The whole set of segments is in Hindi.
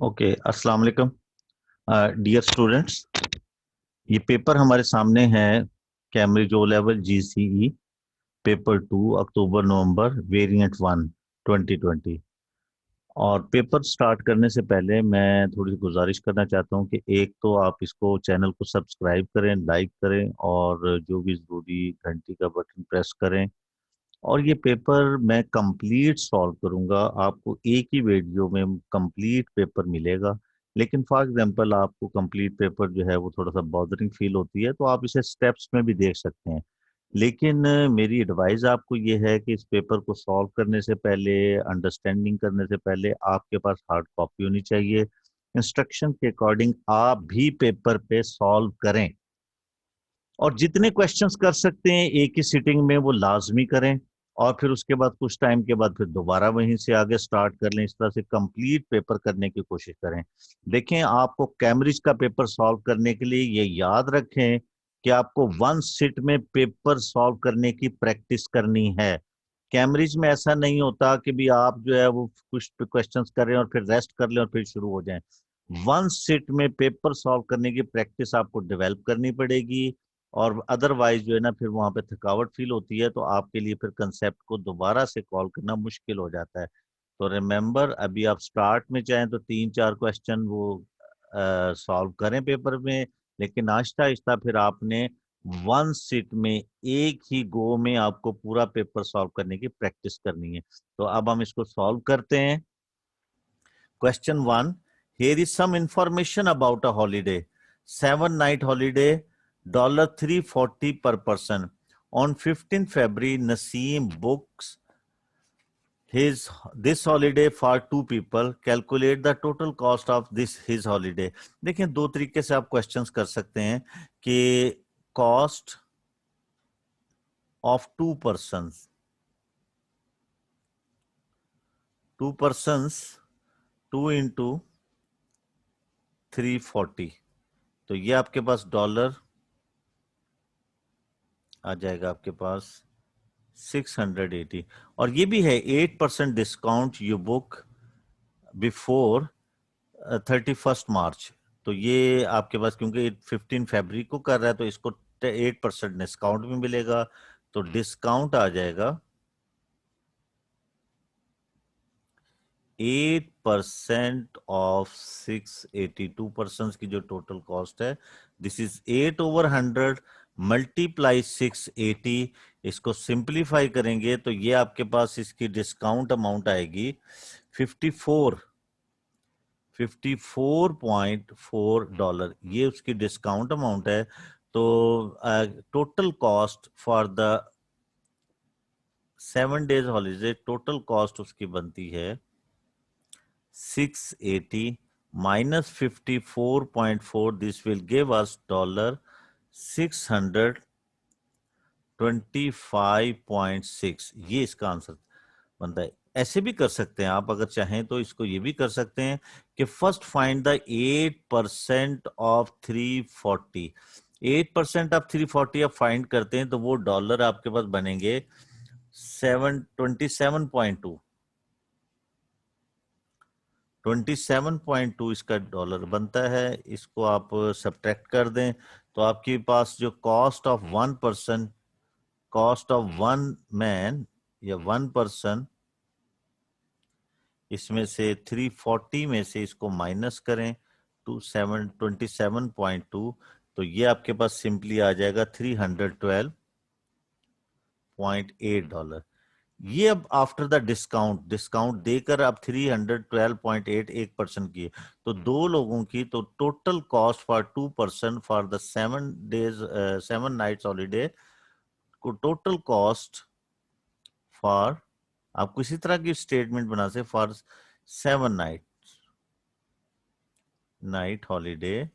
ओके, अस्सलाम वालेकुम डियर स्टूडेंट्स। ये पेपर हमारे सामने है, कैम्ब्रिज ओ लेवल जीसीई पेपर 2 अक्टूबर नवंबर वेरिएंट 1 2020। और पेपर स्टार्ट करने से पहले मैं थोड़ी सी गुजारिश करना चाहता हूँ कि एक तो आप इसको चैनल को सब्सक्राइब करें, लाइक करें और जो भी ज़रूरी घंटी का बटन प्रेस करें। और ये पेपर मैं कंप्लीट सॉल्व करूंगा, आपको एक ही वीडियो में कंप्लीट पेपर मिलेगा। लेकिन फॉर एग्जांपल आपको कंप्लीट पेपर जो है वो थोड़ा सा बॉदरिंग फील होती है तो आप इसे स्टेप्स में भी देख सकते हैं। लेकिन मेरी एडवाइस आपको ये है कि इस पेपर को सॉल्व करने से पहले, अंडरस्टैंडिंग करने से पहले आपके पास हार्ड कॉपी होनी चाहिए। इंस्ट्रक्शन के अकॉर्डिंग आप भी पेपर पे सॉल्व करें और जितने क्वेश्चंस कर सकते हैं एक ही सिटिंग में वो लाजमी करें। और फिर उसके बाद कुछ टाइम के बाद फिर दोबारा वहीं से आगे स्टार्ट कर लें। इस तरह से कंप्लीट पेपर करने की कोशिश करें। देखें, आपको कैम्ब्रिज का पेपर सॉल्व करने के लिए ये याद रखें कि आपको वन सिट में पेपर सॉल्व करने की प्रैक्टिस करनी है। कैम्ब्रिज में ऐसा नहीं होता कि भी आप जो है वो कुछ क्वेश्चंस करें और फिर रेस्ट कर लें और फिर शुरू हो जाएं। वन सिट में पेपर सॉल्व करने की प्रैक्टिस आपको डेवलप करनी पड़ेगी। और अदरवाइज जो है ना, फिर वहां पे थकावट फील होती है तो आपके लिए फिर कंसेप्ट को दोबारा से कॉल करना मुश्किल हो जाता है। तो रिमेंबर, अभी आप स्टार्ट में चाहें तो 3-4 क्वेश्चन वो सॉल्व करें पेपर में। लेकिन आहिस्ता आहिस्ता फिर आपने वन सिट में एक ही गो में आपको पूरा पेपर सॉल्व करने की प्रैक्टिस करनी है। तो अब हम इसको सॉल्व करते हैं। Question 1, here is some information about a holiday. 7 night holiday, $340 per person. On 15th February, Naseem books his this holiday for two people. Calculate the total cost of this his holiday. देखिए, दो तरीके से आप क्वेश्चंस कर सकते हैं कि cost of to persons 2 into 340। तो ये आपके पास डॉलर आ जाएगा आपके पास 680। और ये भी है 8% डिस्काउंट यू बुक बिफोर 31 मार्च। तो ये आपके पास क्योंकि 15 फरवरी को कर रहा है तो इसको 8% डिस्काउंट भी मिलेगा। तो डिस्काउंट आ जाएगा 8% ऑफ 682 की जो टोटल कॉस्ट है। This is 8/100 multiply 680। इसको सिंप्लीफाई करेंगे तो ये आपके पास इसकी डिस्काउंट अमाउंट आएगी 54.4 डॉलर। ये उसकी डिस्काउंट अमाउंट है। तो total cost for the 7 days holiday, total cost उसकी बनती है 680 minus 54.4, this will give us $625.6। ये इसका आंसर बनता है। ऐसे भी कर सकते हैं आप, अगर चाहें तो इसको ये भी कर सकते हैं कि first find the 8% of 340। 8% of 340 आप फाइंड करते हैं तो वो डॉलर आपके पास बनेंगे 27.2। 27.2 इसका डॉलर बनता है। इसको आप सब्ट्रैक्ट कर दें तो आपके पास जो कॉस्ट ऑफ वन मैन या वन पर्सन, इसमें से 340 में से इसको माइनस करें 27.2। तो ये आपके पास सिंपली आ जाएगा $312.8। ये अब आफ्टर द डिस्काउंट देकर अब 312.8 1% की है। तो दो लोगों की तो total cost for 2 person for the 7 days 7 nights holiday को टोटल कॉस्ट फॉर, आप किसी तरह की स्टेटमेंट बना से फॉर 7 नाइट हॉलीडे।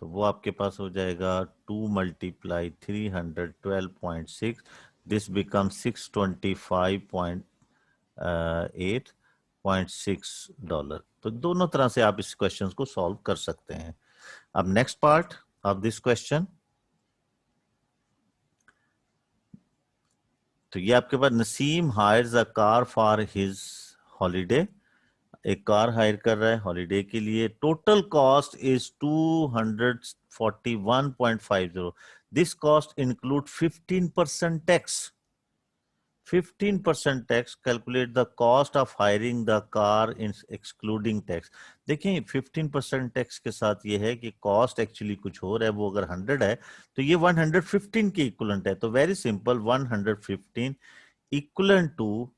तो वो आपके पास हो जाएगा 2 मल्टीप्लाई 312.6, दिस बिकम 625.8 तो दोनों तरह से आप इस क्वेश्चन को सॉल्व कर सकते हैं। अब next part of this question. तो ये आपके पास Naseem hires a car for his holiday. एक कार हायर कर रहा है हॉलीडे के लिए, total cost is 241.50। This cost include 15% tax. 15% tax. Calculate the cost of hiring the car in excluding tax. देखिए 15% टैक्स के साथ ये है कि कॉस्ट एक्चुअली कुछ और है, वो अगर 100 है तो ये 115 के इक्वलेंट है। तो वेरी सिंपल, 115 इक्वलेंट टू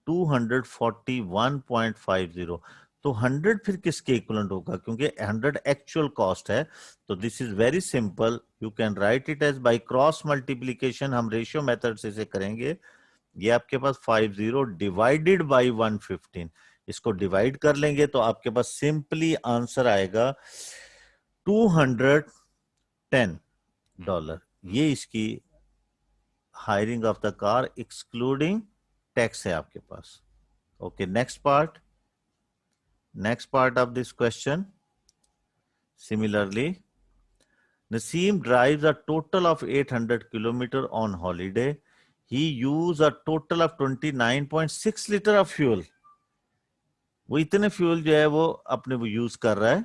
241.50। तो 100 फिर किसके इक्वलेंट होगा, क्योंकि 100 एक्चुअल कॉस्ट है। तो this is very simple, you can write it as by cross multiplication. हम रेशियो मेथड से इसे करेंगे। ये आपके पास 50 डिवाइडेड बाय 115, इसको डिवाइड कर लेंगे तो आपके पास सिंपली आंसर आएगा $210। ये इसकी hiring of the car excluding tax है आपके पास। Okay, next part. Next part of this question, similarly Naseem drives a total of 800 kilometer on holiday. He used a total of 29.6 liter of fuel. वो इतने फ्यूल जो है वो अपने वो यूज कर रहा है।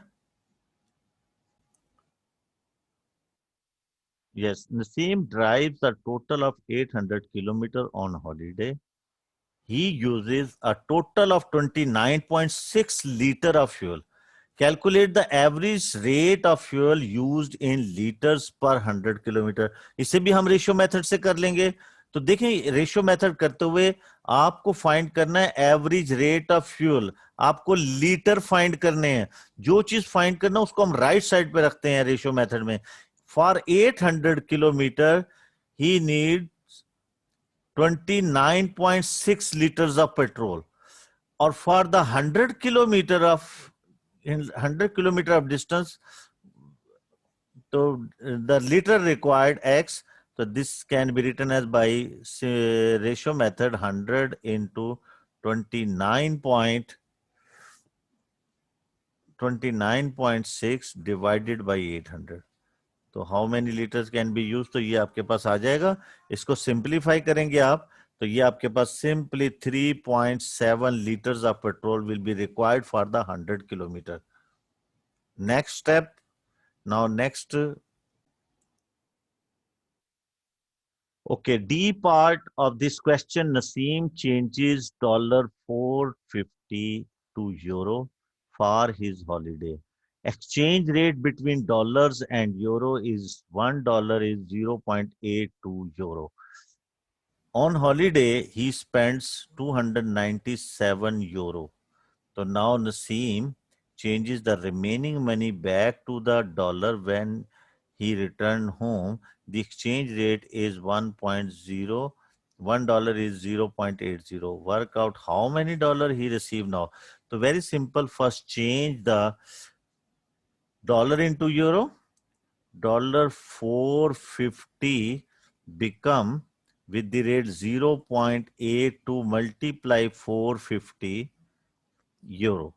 Yes, Naseem drives a total of 800 kilometer on holiday. He uses a total of 29.6 liter of fuel. Calculate the average rate of fuel used in liters per 100 kilometre. इसे भी हम रेशियो मेथड से कर लेंगे। तो देखें, रेशियो मेथड करते हुए आपको फाइंड करना है एवरेज रेट ऑफ फ्यूल। आपको लीटर फाइंड करने हैं। जो चीज फाइंड करना उसको हम राइट साइड पे रखते हैं रेशियो मेथड में। For 800 kilometre he need 29.6 liters of petrol, or for the 100 kilometer of in 100 kilometer of distance, so the liter required X. So this can be written as by ratio method 100 into 29.6 divided by 800. तो how many litres can be use, तो ये आपके पास आ जाएगा। इसको सिंप्लीफाई करेंगे आप तो ये आपके पास simply 3.7 litres of petrol will be required for the 100 kilometre. Next step, now next. Okay, D part of this question, Naseem changes $450 to euro for his holiday. Exchange rate between dollars and euro is $1 is 0.82 euro. On holiday, he spends 297 euro. So now Naseem changes the remaining money back to the dollar when he returned home. The exchange rate is 1.0. $1 is 0.80. Work out how many dollar he received now. So very simple. First change the dollar into euro. $450 become with the rate 0.82 multiply 450 euro.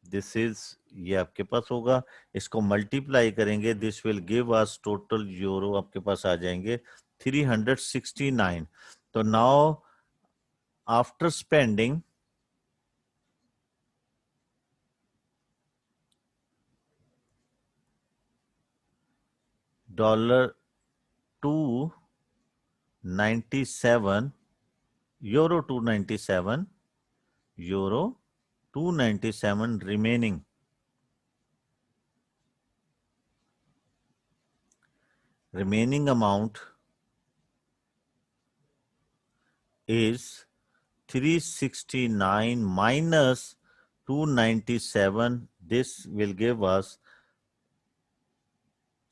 This is, ये आपके पास होगा। इसको मल्टीप्लाई करेंगे, this will give us total euro आपके पास आ जाएंगे 369। तो now after spending $297 euro 297 euro 297 remaining amount is 369 minus 297. This will give us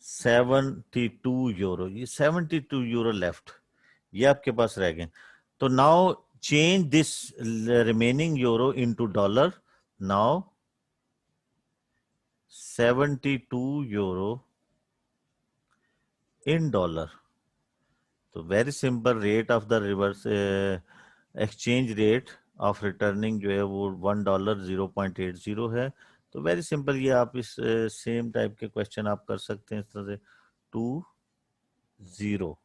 72 euro. ये 72 यूरो लेफ्ट, ये आपके पास रह गए। तो now change this remaining euro into dollar. Now 72 euro in dollar. तो very simple, rate of the reverse exchange rate of returning जो है वो $1 0.80 है। तो वेरी सिंपल, ये आप इस सेम टाइप के क्वेश्चन आप कर सकते हैं इस तरह से 20।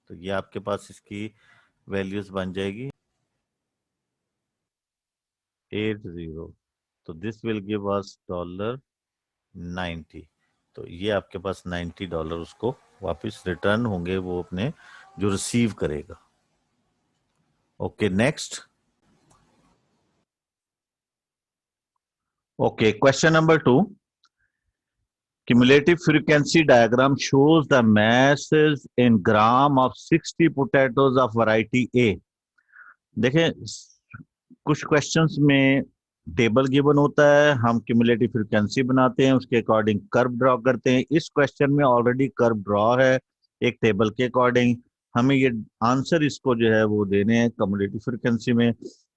तो ये आपके पास इसकी वैल्यूज बन जाएगी। 80, तो दिस विल गिव अस $90। तो ये आपके पास $90 उसको वापस रिटर्न होंगे, वो अपने जो रिसीव करेगा। Okay, next. Okay, question number 2। Cumulative frequency diagram shows the masses in gram of 60 potatoes of variety A। देखें, कुछ क्वेश्चंस में टेबल गिवन होता है, हम क्यूमुलेटिव फ्रीक्वेंसी बनाते हैं, उसके अकॉर्डिंग कर्व ड्रॉ करते हैं। इस क्वेश्चन में ऑलरेडी कर्व ड्रॉ है एक टेबल के अकॉर्डिंग। हमें ये आंसर इसको जो है वो देने हैं क्यूमुलेटिव फ्रीक्वेंसी में।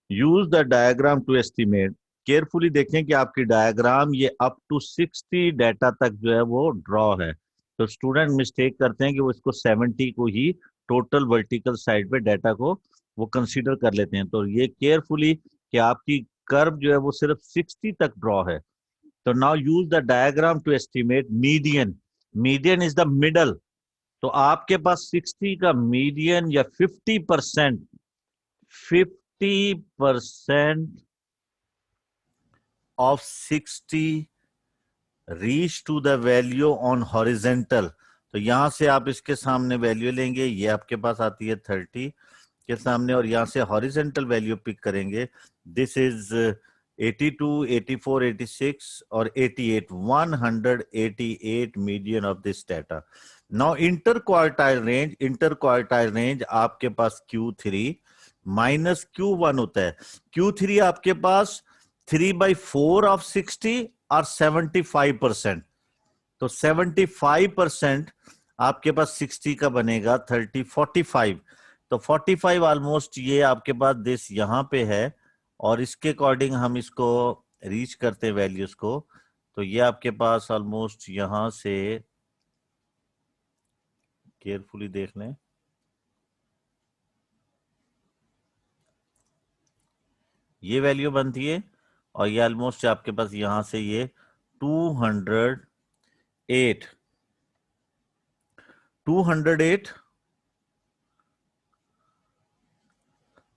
Use the diagram to estimate. Carefully देखें कि आपकी डायग्राम ये अप टू 60 डाटा तक जो है वो ड्रॉ है। तो स्टूडेंट मिस्टेक करते हैं कि वो इसको 70 को ही टोटल वर्टिकल साइड पे डाटा को वो कंसीडर कर लेते हैं। तो ये केयरफुली कि आपकी कर्व जो है वो सिर्फ 60 तक ड्रॉ है। तो now use the diagram to estimate median. Median is the middle. तो आपके पास 60 का मीडियन या 50%, 50% of 60 reach to the value on horizontal. तो यहां से आप इसके सामने वैल्यू लेंगे, ये आपके पास आती है 30 के सामने, और यहां से हॉरिजेंटल वैल्यू पिक करेंगे। दिस इज 82, 84, 86 और 88, 188 median of this data. Now inter quartile range, inter quartile range आपके पास Q3 माइनस Q1 होता है। Q3 आपके पास 3/4 ऑफ 60 और 75%। तो 75% आपके पास 60 का बनेगा 30, 45। तो 45 ऑलमोस्ट ये आपके पास दिस यहां पे है, और इसके अकॉर्डिंग हम इसको रीच करते हैं वैल्यूज को। तो ये आपके पास ऑलमोस्ट यहां से, केयरफुली देख लें, ये वैल्यू बनती है, और ये ऑलमोस्ट आपके पास यहां से ये 208, 208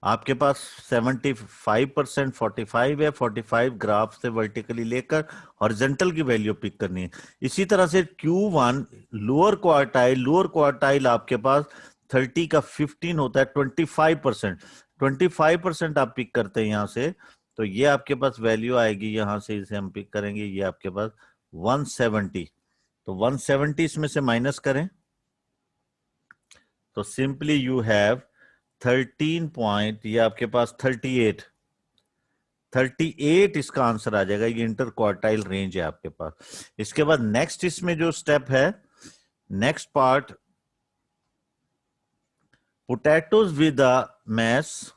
आपके पास 75%, 45 है। 45 ग्राफ से वर्टिकली लेकर हॉरिजेंटल की वैल्यू पिक करनी है। इसी तरह से Q1 lower quartile, lower quartile आपके पास 30 का 15 होता है, 25%, 25% आप पिक करते हैं यहां से। तो ये आपके पास वैल्यू आएगी, यहां से इसे हम पिक करेंगे, ये आपके पास 170। तो 170 इसमें से माइनस करें तो सिंपली यू हैव 13 पॉइंट, ये आपके पास 38, 38 इसका आंसर आ जाएगा। ये इंटर क्वार्टाइल रेंज है आपके पास। इसके बाद नेक्स्ट इसमें जो स्टेप है, next part, potatoes with a mass,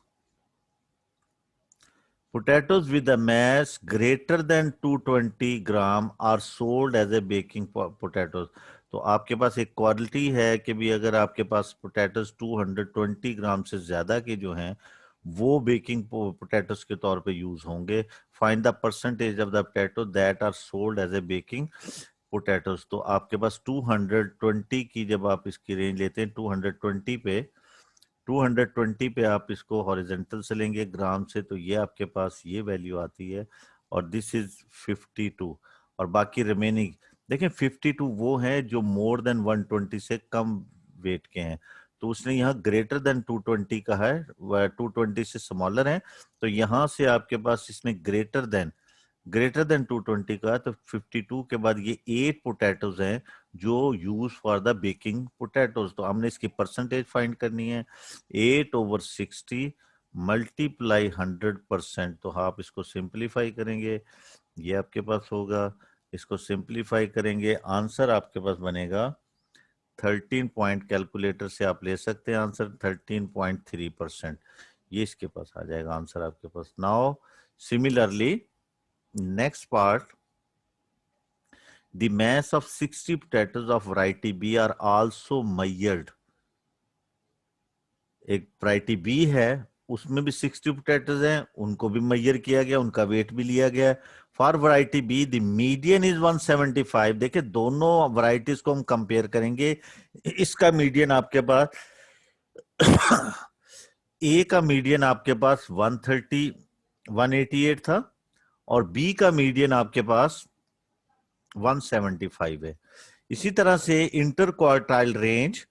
potatoes with a mass greater than 220 gram are sold as a baking potatoes। तो आपके पास एक क्वालिटी है कि भी अगर आपके पास पोटैटोज 220 ग्राम से ज्यादा के जो हैं वो बेकिंग पोटैटोज के तौर पे यूज होंगे। Find the percentage of the potato that are sold as a baking potatoes. तो आपके पास 220 की जब आप इसकी रेंज लेते हैं, 220 पे आप इसको हॉरिजेंटल से लेंगे ग्राम से, तो ये आपके पास ये वैल्यू आती है, और दिस इज 52। और बाकी रिमेनिंग देखें, 52 वो हैं जो मोर देन 120 से कम वेट के हैं। तो उसने यहाँ ग्रेटर देन 220 का है, 220 से स्मॉलर है। तो यहाँ से आपके पास इसने ग्रेटर देन 220 का, तो 52 के बाद ये 8 पोटैटोज हैं जो use for the baking potatoes. तो हमने इसकी परसेंटेज फाइंड करनी है। 8/60 मल्टीप्लाई 100%। तो आप इसको सिंप्लीफाई करेंगे, ये आपके पास होगा। इसको सिंप्लीफाई करेंगे, आंसर आपके पास बनेगा 13 पॉइंट, कैलकुलेटर से आप ले सकते हैं आंसर 13.3%। ये इसके पास आ जाएगा आंसर आपके पास। Now similarly next part, the mass of 60 potatoes of variety B are also measured। एक वैरायटी बी है, उसमें भी 60 पोटैटोज हैं, उनको भी मेजर किया गया, उनका वेट भी लिया गया। For variety be the median is 175। देखिए दोनों वैरायटीज को हम कंपेयर करेंगे। इसका मीडियन आपके पास ए का मीडियन आपके पास 130, 188 था, और बी का मीडियन आपके पास 175 है। इसी तरह से इंटर क्वार्टाइल रेंज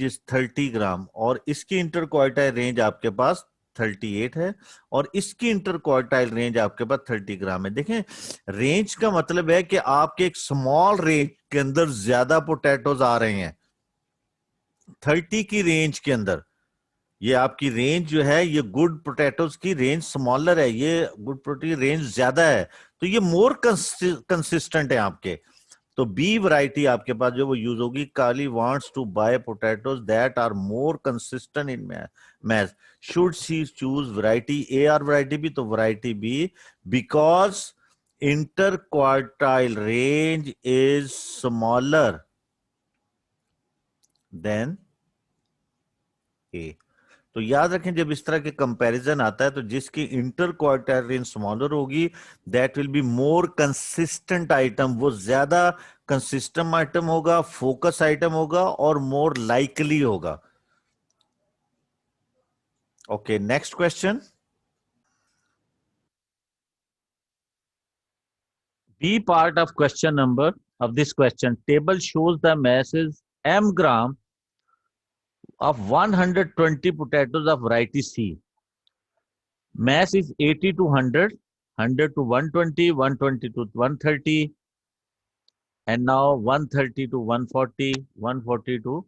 इज 30 ग्राम, और इसकी इंटर क्वार्टाइल रेंज आपके पास 38 है, और इसकी इंटर क्वार्टाइल रेंज आपके पास 30 ग्राम है। देखें, रेंज का मतलब है कि आपके एक स्मॉल रेंज के अंदर ज्यादा पोटैटोज आ रहे हैं। 30 की रेंज के अंदर ये आपकी रेंज जो है, ये गुड पोटैटोज की रेंज स्मॉलर है, ये गुड पोटैटो रेंज ज्यादा है, तो ये मोर कंसिस्टेंट है आपके। तो बी वैरायटी आपके पास जो वो यूज होगी, Kali wants to buy potatoes that are more consistent in math, should she choose variety A, और वैरायटी बी, तो variety B, because inter quartile range is smaller than A. तो याद रखें, जब इस तरह के कंपैरिजन आता है तो जिसकी इंटर क्वार्टाइल रेंज स्मॉलर होगी, that will be more consistent item, वो ज्यादा कंसिस्टेंट आइटम होगा, फोकस आइटम होगा, और मोर लाइकली होगा। Okay, next question. B part of question number of this question, table shows the masses m gram of 120 potatoes of variety C. Mass is 80 to 100, 100 to 120, 120 to 130, and now 130 to 140, 140 to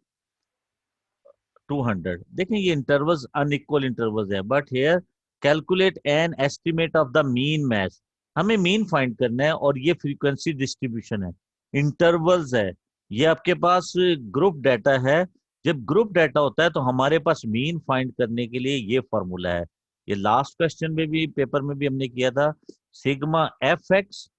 200. देखें, ये इंटरवल्स अनइक्वल इंटरवल्स है, but here calculate an estimate of the mean mass. हमें मीन फाइंड करना है, और ये फ्रीक्वेंसी डिस्ट्रीब्यूशन है, इंटरवल्स है, ये आपके पास ग्रुप डाटा है। जब ग्रुप डाटा होता है तो हमारे पास मीन फाइंड करने के लिए ये फॉर्मूला है। ये लास्ट क्वेश्चन में भी, पेपर में भी हमने किया था, sigma F x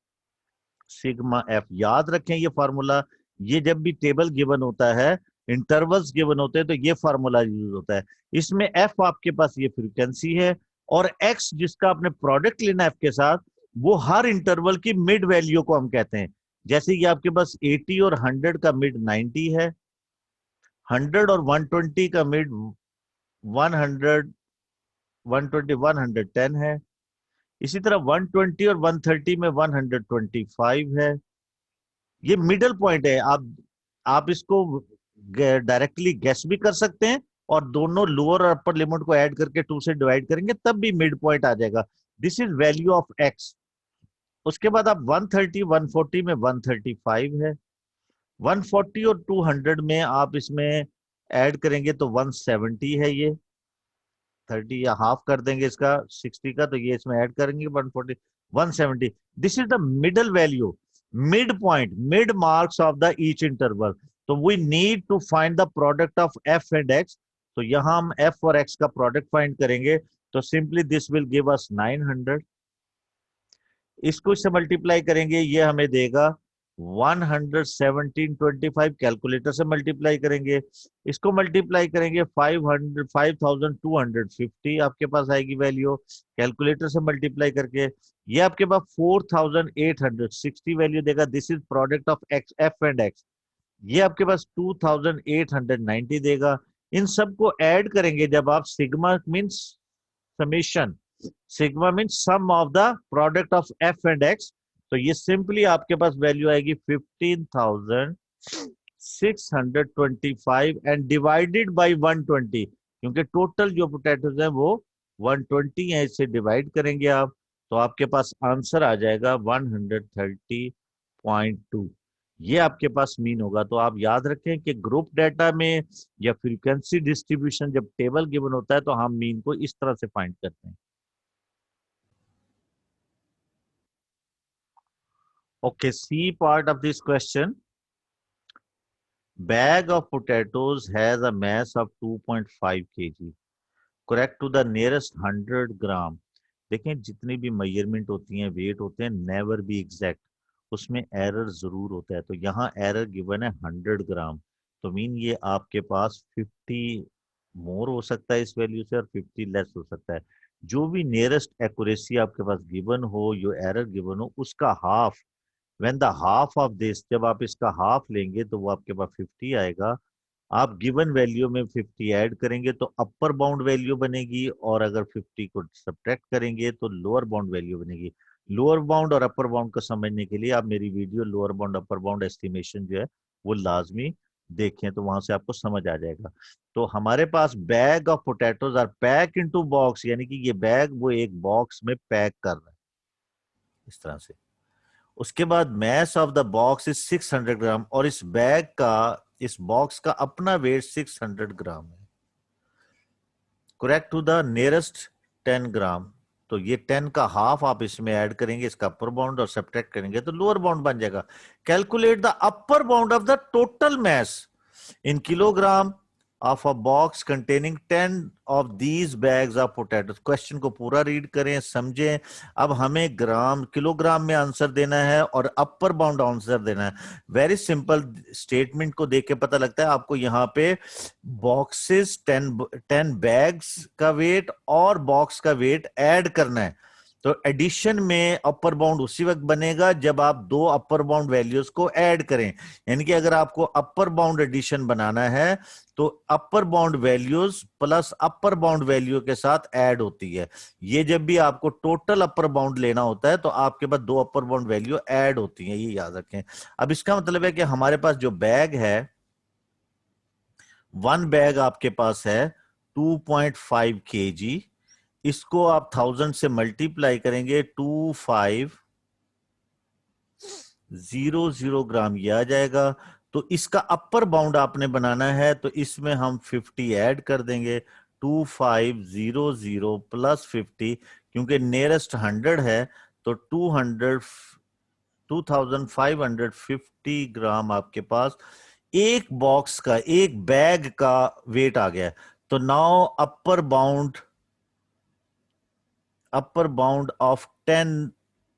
sigma F. याद रखें ये फार्मूला, ये जब भी टेबल गिवन होता है, इंटरवल्स गिवन होते हैं, तो ये फार्मूला यूज होता है। इसमें एफ आपके पास ये फ्रीक्वेंसी है, और एक्स जिसका आपने प्रोडक्ट लेना है एफ के साथ, वो हर इंटरवल की मिड वैल्यू को हम कहते हैं। जैसे कि आपके पास 80 और 100 का मिड 90 है, 100 और 120 का मिड 100, 120 110 है। इसी तरह 120 और 130 में 125 है। ये मिडल पॉइंट है। आप इसको डायरेक्टली गेस भी कर सकते हैं, और दोनों लोअर और अपर लिमिट को ऐड करके 2 से डिवाइड करेंगे तब भी मिड पॉइंट आ जाएगा। This is value of x. उसके बाद आप 130 140 में 135 है, 140 और 200 में आप इसमें ऐड करेंगे तो 170 है। ये 30 या हाफ कर देंगे इसका 60 का, तो ये इसमें ऐड करेंगे 140, 170। This is the middle value, mid point, mid marks of the each interval. तो we need to find the product of F and x. तो यहां हम एफ और एक्स का प्रोडक्ट फाइंड करेंगे, तो सिंपली दिस विल गिव अस 900। इसको इससे मल्टीप्लाई करेंगे, ये हमें देगा 11725। कैलकुलेटर से मल्टीप्लाई करेंगे, इसको मल्टीप्लाई करेंगे 5250, आपके पास आएगी वैल्यू। कैलकुलेटर से मल्टीप्लाई करके ये आपके पास 4860 वैल्यू देगा। This is product of x, F and x. ये आपके पास 2890 देगा। इन सबको ऐड करेंगे जब आप, sigma means summation, sigma mean sum of the product of F and x. तो ये सिंपली आपके पास वैल्यू आएगी 15,625 एंड डिवाइडेड बाई 120, क्योंकि टोटल जो पोटैटोज है वो 120 है, इससे डिवाइड करेंगे आप, तो आपके पास आंसर आ जाएगा 130.2। ये आपके पास मीन होगा। तो आप याद रखें कि ग्रुप डाटा में या फ्रीक्वेंसी डिस्ट्रीब्यूशन जब टेबल गिवन होता है तो हम मीन को इस तरह से फाइंड करते हैं। Okay, C part of this question. Bag of potatoes has a mass of 2.5 kg. Correct to the nearest 100 gram. देखें, जितनी भी मेजरमेंट होती हैं, वेट होते हैं, नेवर बी एग्जैक्ट, उसमें एरर जरूर होता है। तो यहाँ एरर गिवन है 100 ग्राम, तो मीन ये आपके पास 50 मोर हो सकता है इस वैल्यू से, और 50 लेस हो सकता है। जो भी नियरेस्ट एक्यूरेसी आपके पास गिवन हो, जो एरर गिवन हो, उसका half, when the half of this, जब आप इसका हाफ लेंगे तो वो आपके पास 50 आएगा। आप गिवन वैल्यू में 50 ऐड करेंगे तो अपर बाउंड वैल्यू बनेगी, और अगर 50 को सब्ट्रैक्ट करेंगे तो लोअर बाउंड वैल्यू बनेगी। लोअर बाउंड और अपर बाउंड को समझने के लिए आप मेरी video lower bound upper bound estimation जो है वो लाजमी देखें, तो वहां से आपको समझ आ जाएगा। तो हमारे पास bag of potatoes are pack into box, यानी कि ये बैग वो एक बॉक्स में पैक कर रहा है इस तरह से। उसके बाद mass of the box is 600 ग्राम, और इस बैग का, इस बॉक्स का अपना वेट 600 ग्राम है। करेक्ट टू द नियरेस्ट 10 ग्राम। तो ये 10 का हाफ आप इसमें ऐड करेंगे, इसका अपर बाउंड, और सब्ट्रैक्ट करेंगे तो लोअर बाउंड बन जाएगा। Calculate the upper bound of the total mess in kilogram of a box containing 10 of these bags of potatoes। Question को पूरा रीड करें, समझें। अब हमें ग्राम किलोग्राम में आंसर देना है और अपर बाउंड आंसर देना है। वेरी सिंपल, स्टेटमेंट को देख के पता लगता है आपको यहाँ पे बॉक्सेस 10 बैग्स का वेट और बॉक्स का वेट ऐड करना है। तो एडिशन में अपर बाउंड उसी वक्त बनेगा जब आप दो अपर बाउंड वैल्यूज को ऐड करें। यानी कि अगर आपको अपर बाउंड एडिशन बनाना है तो upper bound values plus upper bound value के साथ ऐड होती है। ये जब भी आपको टोटल अपर बाउंड लेना होता है तो आपके पास दो अपर बाउंड वैल्यू ऐड होती हैं, ये याद रखें। अब इसका मतलब है कि हमारे पास जो बैग है, वन बैग आपके पास है 2.5 kg, इसको आप 1000 से मल्टीप्लाई करेंगे 2500 ग्राम, ये आ जाएगा। तो इसका अपर बाउंड आपने बनाना है तो इसमें हम 50 ऐड कर देंगे, 2500 प्लस 50, क्योंकि नियरेस्ट 100 है तो 2550 ग्राम आपके पास एक बॉक्स का, एक बैग का वेट आ गया। तो now upper bound of 10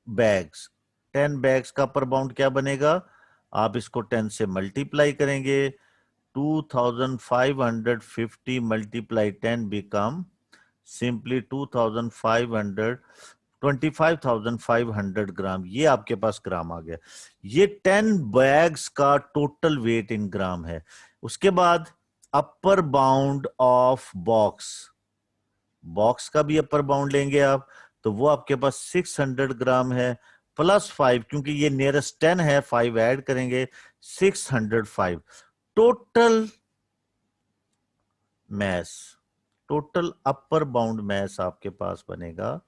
bags, 10 bags का अपर बाउंड क्या बनेगा? आप इसको 10 से मल्टीप्लाई करेंगे, 2550 मल्टीप्लाई 10 बिकम सिंपली 2500 ग्राम। ये आपके पास ग्राम आ गया। ये 10 बैग्स का टोटल वेट इन ग्राम है। उसके बाद upper bound of box, box का भी अपर बाउंड लेंगे आप, तो वो आपके पास 600 ग्राम है, प्लस 5, क्योंकि ये नियरेस्ट 10 है, 5 ऐड करेंगे, 605। Total mass, total upper bound mass आपके पास बनेगा,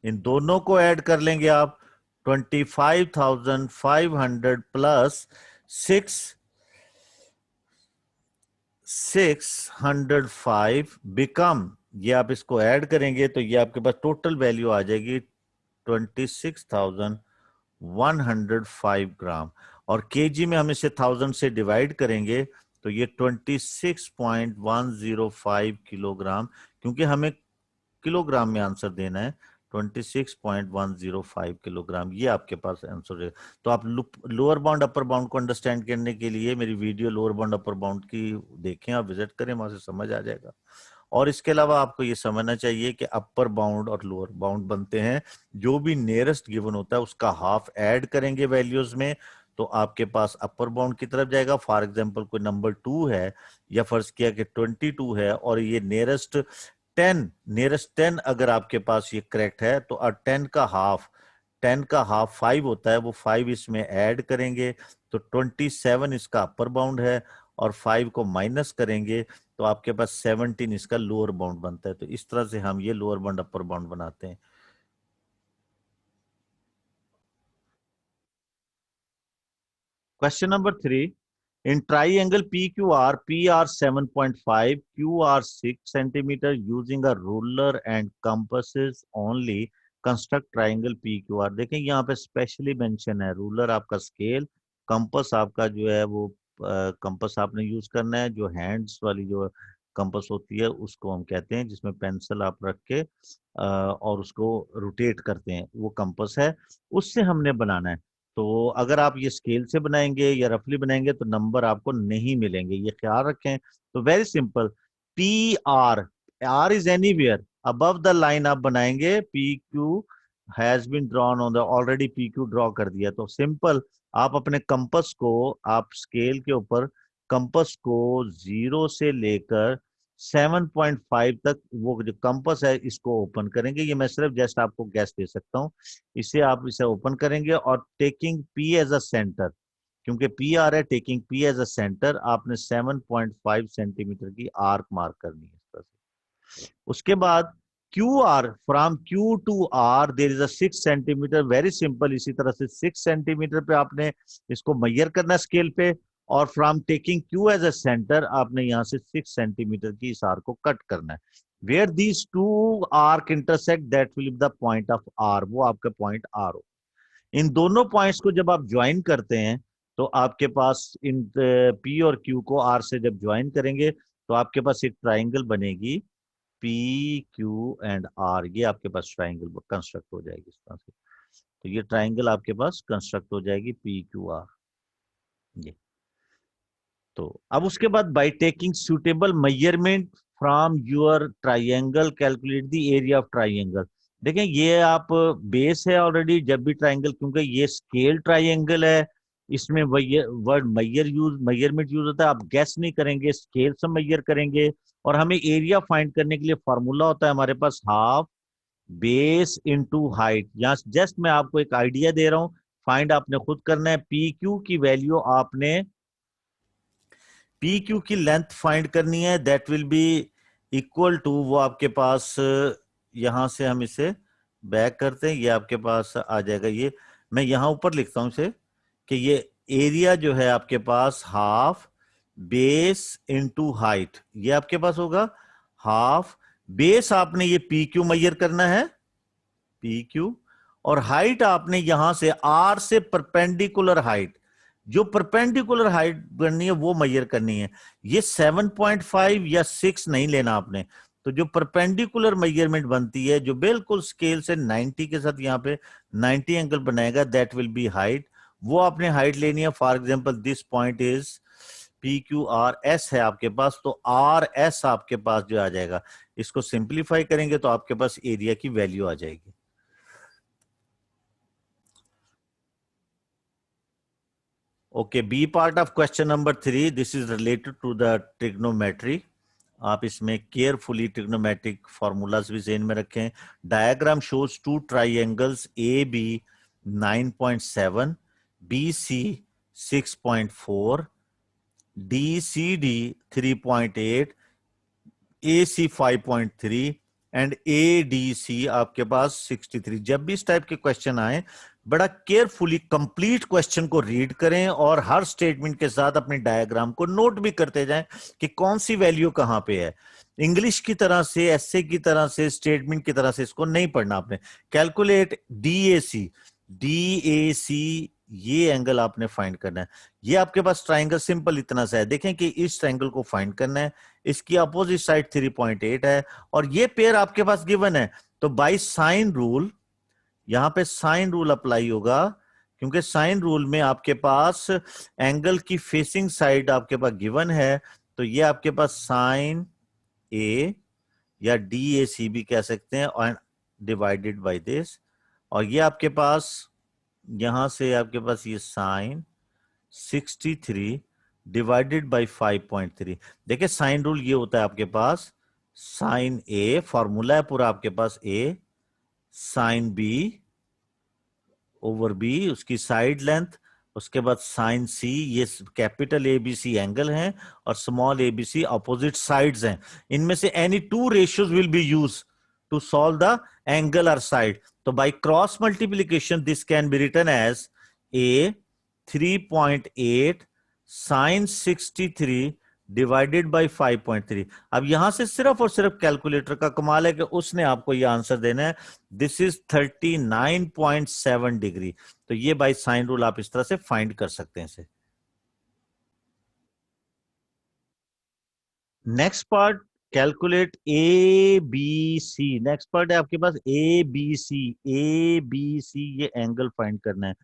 इन दोनों को ऐड कर लेंगे आप, 25,500 प्लस 605 बिकम, ये आप इसको ऐड करेंगे तो ये आपके पास टोटल वैल्यू आ जाएगी 26,105 ग्राम। और केजी में हम इसे 1000 से डिवाइड करेंगे तो ये 26.105 किलोग्राम, क्योंकि हमें किलोग्राम में आंसर देना है, 26.105 किलोग्राम, ये आपके पास आंसर है। तो आप लोअर बाउंड अपर बाउंड को अंडरस्टैंड करने के लिए मेरी video lower bound upper bound की देखें, आप विजिट करें, वहां से समझ आ जाएगा। और इसके अलावा आपको ये समझना चाहिए कि अपर बाउंड और लोअर बाउंड बनते हैं, जो भी नियरेस्ट गिवन होता है उसका हाफ ऐड करेंगे वैल्यूज में, तो आपके पास अपर बाउंड की तरफ जाएगा। फॉर एग्जांपल कोई नंबर 2 है, या फर्ज किया कि 22 है, और ये नियरेस्ट 10 अगर आपके पास ये करेक्ट है तो 10 का हाफ 5 होता है, वो 5 इसमें ऐड करेंगे तो 27 इसका अपर बाउंड है, और 5 को माइनस करेंगे तो आपके पास 17 इसका लोअर बाउंड बनता है। तो इस तरह से हम ये लोअर बाउंड अपर बाउंड बनाते हैं। Question number 3, in triangle PQR, PR 7.5, QR 6 centimeter, using a ruler and compasses only, construct triangle PQR। देखें यहाँ पे स्पेशली मेंशन है, रूलर आपका स्केल, कंपस आपका जो है वो कंपस आपने यूज करना है, जो हैंड्स वाली जो कंपस होती है उसको हम कहते हैं, जिसमें पेंसिल आप रख के और उसको रोटेट करते हैं, वो कंपस है, उससे हमने बनाना है। तो अगर आप ये स्केल से बनाएंगे या रफली बनाएंगे तो नंबर आपको नहीं मिलेंगे, ये ख्याल रखें। तो very simple, P R, R is anywhere above the line आप बनाएंगे, P Q has been drawn on the, already P Q draw कर दिया। तो सिंपल, आप अपने कंपस को आप स्केल के ऊपर कंपस को 0 से लेकर 7.5 तक, वो जो कंपस है इसको ओपन करेंगे। ये मैं सिर्फ जस्ट आपको गैस दे सकता हूँ। इसे आप इसे ओपन करेंगे और taking P as a centre, क्योंकि पी आ रहा है, taking P as a centre, आपने 7.5 सेंटीमीटर की आर्क मार्क करनी है इस तरह से। उसके बाद Q R, from Q to R there is a 6 centimetre, very simple. इसी तरह से 6 सेंटीमीटर पे आपने इसको मैयर करना स्केल पे, और from taking Q as a centre आपने यहां से 6 सेंटीमीटर की इस आर को कट करना है। Where these two arc intersect that will be the point of R, वो आपका पॉइंट आर हो। इन दोनों पॉइंट्स को जब आप ज्वाइन करते हैं तो आपके पास इन पी और क्यू को आर से जब ज्वाइन करेंगे तो आपके पास एक ट्राइंगल बनेगी, पी क्यू एंड आर। ये आपके पास ट्राइंगल कंस्ट्रक्ट हो जाएगी इस तरह से। तो ये ट्राइंगल आपके पास कंस्ट्रक्ट हो जाएगी, पी क्यू आर। ये तो अब उसके बाद by taking suitable measurement from your triangle calculate the area of triangle. देखें ये आप बेस है ऑलरेडी, जब भी ट्राइंगल, क्योंकि ये स्केल ट्राइंगल है, इसमें वर्ड मेजरमेंट यूज होता है। आप गैस नहीं करेंगे, स्केल से मेजर करेंगे। और हमें एरिया फाइंड करने के लिए फॉर्मूला होता है हमारे पास, हाफ बेस इनटू हाइट। यहाँ जस्ट मैं आपको एक आइडिया दे रहा हूँ, फाइंड आपने खुद करना है। पी क्यू की वैल्यू आपने, पी क्यू की लेंथ फाइंड करनी है, that will be equal to, वो आपके पास यहां से हम इसे बैक करते हैं, ये आपके पास आ जाएगा। ये मैं यहां ऊपर लिखता हूं इसे, कि ये एरिया जो है आपके पास हाफ बेस इनटू हाइट, ये आपके पास होगा हाफ बेस। आपने ये पी क्यू मैयर करना है, पी क्यू, और हाइट आपने यहां से आर से परपेंडिकुलर हाइट, जो परपेंडिकुलर हाइट करनी है वो मैयर करनी है। ये 7.5 या 6 नहीं लेना आपने। तो जो परपेंडिकुलर मेजरमेंट बनती है, जो बिल्कुल स्केल से 90 के साथ यहाँ पे 90 एंगल बनाएगा, दैट विल बी हाइट। वो आपने हाइट लेनी है। For example this point is P Q R S है आपके पास, तो आर एस आपके पास जो आ जाएगा, इसको सिंप्लीफाई करेंगे तो आपके पास एरिया की वैल्यू आ जाएगी। Okay, B part of question number 3, this is related to the trigonometry. आप इसमें केयरफुली ट्रिग्नोमेट्रिक फॉर्मूलाज भी ज़हन में रखें। Diagram shows two triangles A B 9.7, B C 6.4, D C D 3.8, A C 5.3 and A D C आपके पास 63। जब भी इस टाइप के क्वेश्चन आए, बड़ा केयरफुली कंप्लीट क्वेश्चन को रीड करें और हर स्टेटमेंट के साथ अपने डायग्राम को नोट भी करते जाएं कि कौन सी वैल्यू कहां पे है। इंग्लिश की तरह से, एसए की तरह से, स्टेटमेंट की तरह से इसको नहीं पढ़ना आपने। कैलकुलेट डीएसी, डीएसी ये एंगल आपने फाइंड करना है। ये आपके पास ट्राइंगल सिंपल इतना सा है, देखें कि इस ट्राइंगल को फाइंड करना है, इसकी अपोजिट साइड 3.8 है और ये पेयर आपके पास गिवन है। तो बाय साइन रूल, यहां पे साइन रूल अप्लाई होगा, क्योंकि साइन रूल में आपके पास एंगल की फेसिंग साइड आपके पास गिवन है। तो ये आपके पास साइन ए या डी ए सी भी कह सकते हैं, और डिवाइडेड बाय दिस। और ये आपके पास यहां से आपके पास ये साइन 63 डिवाइडेड बाय 5.3। देखिए साइन रूल ये होता है आपके पास, साइन ए फॉर्मूला है पूरा आपके पास, A sine B over B उसकी साइड लेंथ, उसके बाद साइन सी, ये capital A B C angle हैं और small a B c opposite sides हैं। इनमें से any two ratios will be use to solve the angle और साइड। तो by cross multiplication this can be written as A 3.8 sine 63 divided by 5.3। अब यहां से सिर्फ और सिर्फ कैलकुलेटर का कमाल है कि उसने आपको यह आंसर देना है, दिस इज 39.7 डिग्री। तो ये बाय साइन रूल आप इस तरह से फाइंड कर सकते हैं इसे। Next part, calculate A B C. Next part है आपके पास A B C. A B C ये एंगल फाइंड करना है।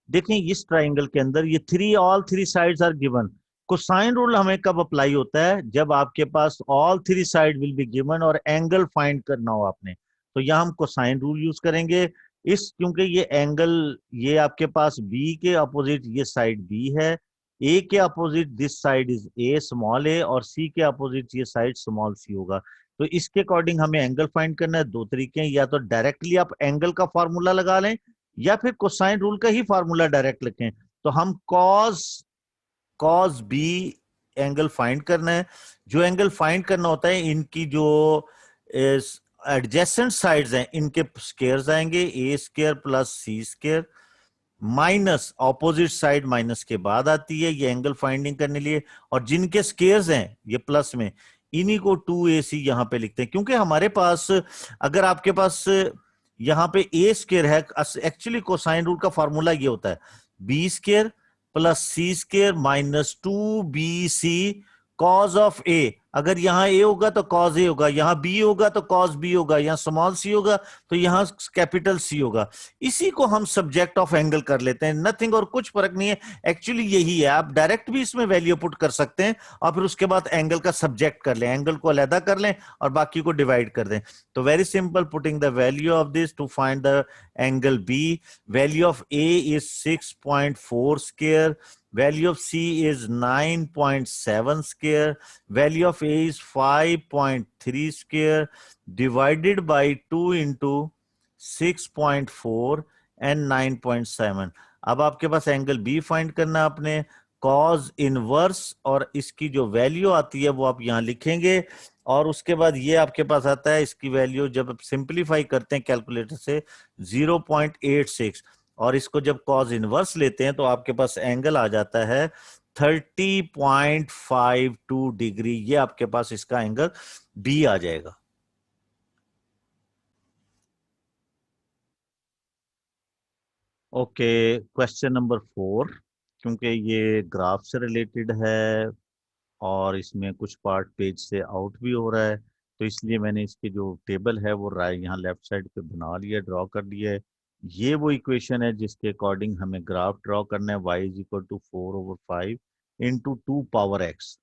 देखें इस ट्राइंगल के अंदर ये all three sides are given. Cosine rule हमें कब अप्लाई होता है, जब आपके पास all three side will be given और एंगल फाइंड करना हो आपने, तो यहां हम कोसाइन रूल यूज करेंगे। क्योंकि ये एंगल, ये आपके पास बी के अपोजिट ये साइड बी है, ए के opposite this side is a small a, और सी के अपोजिट ये साइड स्मॉल सी होगा। तो इसके अकॉर्डिंग हमें एंगल फाइंड करना है। दो तरीके हैं, या तो डायरेक्टली आप एंगल का फॉर्मूला लगा लें, या फिर कोसाइन रूल का ही फॉर्मूला डायरेक्ट लिखें। तो हम cos cos B angle find करना है। जो एंगल फाइंड करना होता है, इनकी जो एडजेसेंट साइड्स हैं, इनके स्क्वायर्स आएंगे, A square plus C square, minus opposite side minus के बाद आती है ये एंगल फाइंडिंग करने लिए, और जिनके स्क्वायर्स हैं ये प्लस में, इन्हीं को 2ac यहां पे लिखते हैं। क्योंकि हमारे पास, अगर आपके पास यहां पे ए स्क्वायर है, एक्चुअली कोसाइन रूल का फॉर्मूला ये होता है B square plus C square minus 2bc cos of A. अगर यहां ए होगा तो कॉज ए होगा, यहां बी होगा तो कॉज बी होगा, यहां स्मॉल सी होगा तो यहां कैपिटल सी होगा। इसी को हम सब्जेक्ट ऑफ एंगल कर लेते हैं, नथिंग, और कुछ फर्क नहीं है। एक्चुअली यही है, आप डायरेक्ट भी इसमें वैल्यू पुट कर सकते हैं और फिर उसके बाद एंगल का सब्जेक्ट कर लें, एंगल को अलहदा कर लें और बाकी को डिवाइड कर दें। तो very simple, putting the value of this to find the angle B. Value of A is 6.4 square, value of C is 9.7 square, value of A is 5.3 square, divided by 2 into 6.4 and 9.7। अब आपके पास एंगल B फाइंड करना है आपने, कॉज इनवर्स, और इसकी जो वैल्यू आती है वो आप यहां लिखेंगे, और उसके बाद ये आपके पास आता है, इसकी वैल्यू जब आप सिंप्लीफाई करते हैं कैलकुलेटर से 0.86, और इसको जब कॉज इनवर्स लेते हैं तो आपके पास एंगल आ जाता है 30.52 डिग्री। ये आपके पास इसका एंगल बी आ जाएगा। ओके, क्वेश्चन नंबर 4, क्योंकि ये ग्राफ से रिलेटेड है और इसमें कुछ पार्ट पेज से आउट भी हो रहा है, तो इसलिए मैंने इसकी जो टेबल है वो यहाँ लेफ्ट साइड पे बना लिया, ड्रॉ कर लिया है। ये वो इक्वेशन है जिसके अकॉर्डिंग हमें ग्राफ ड्रॉ करना है, y is equal to 4/5 into 2 power x।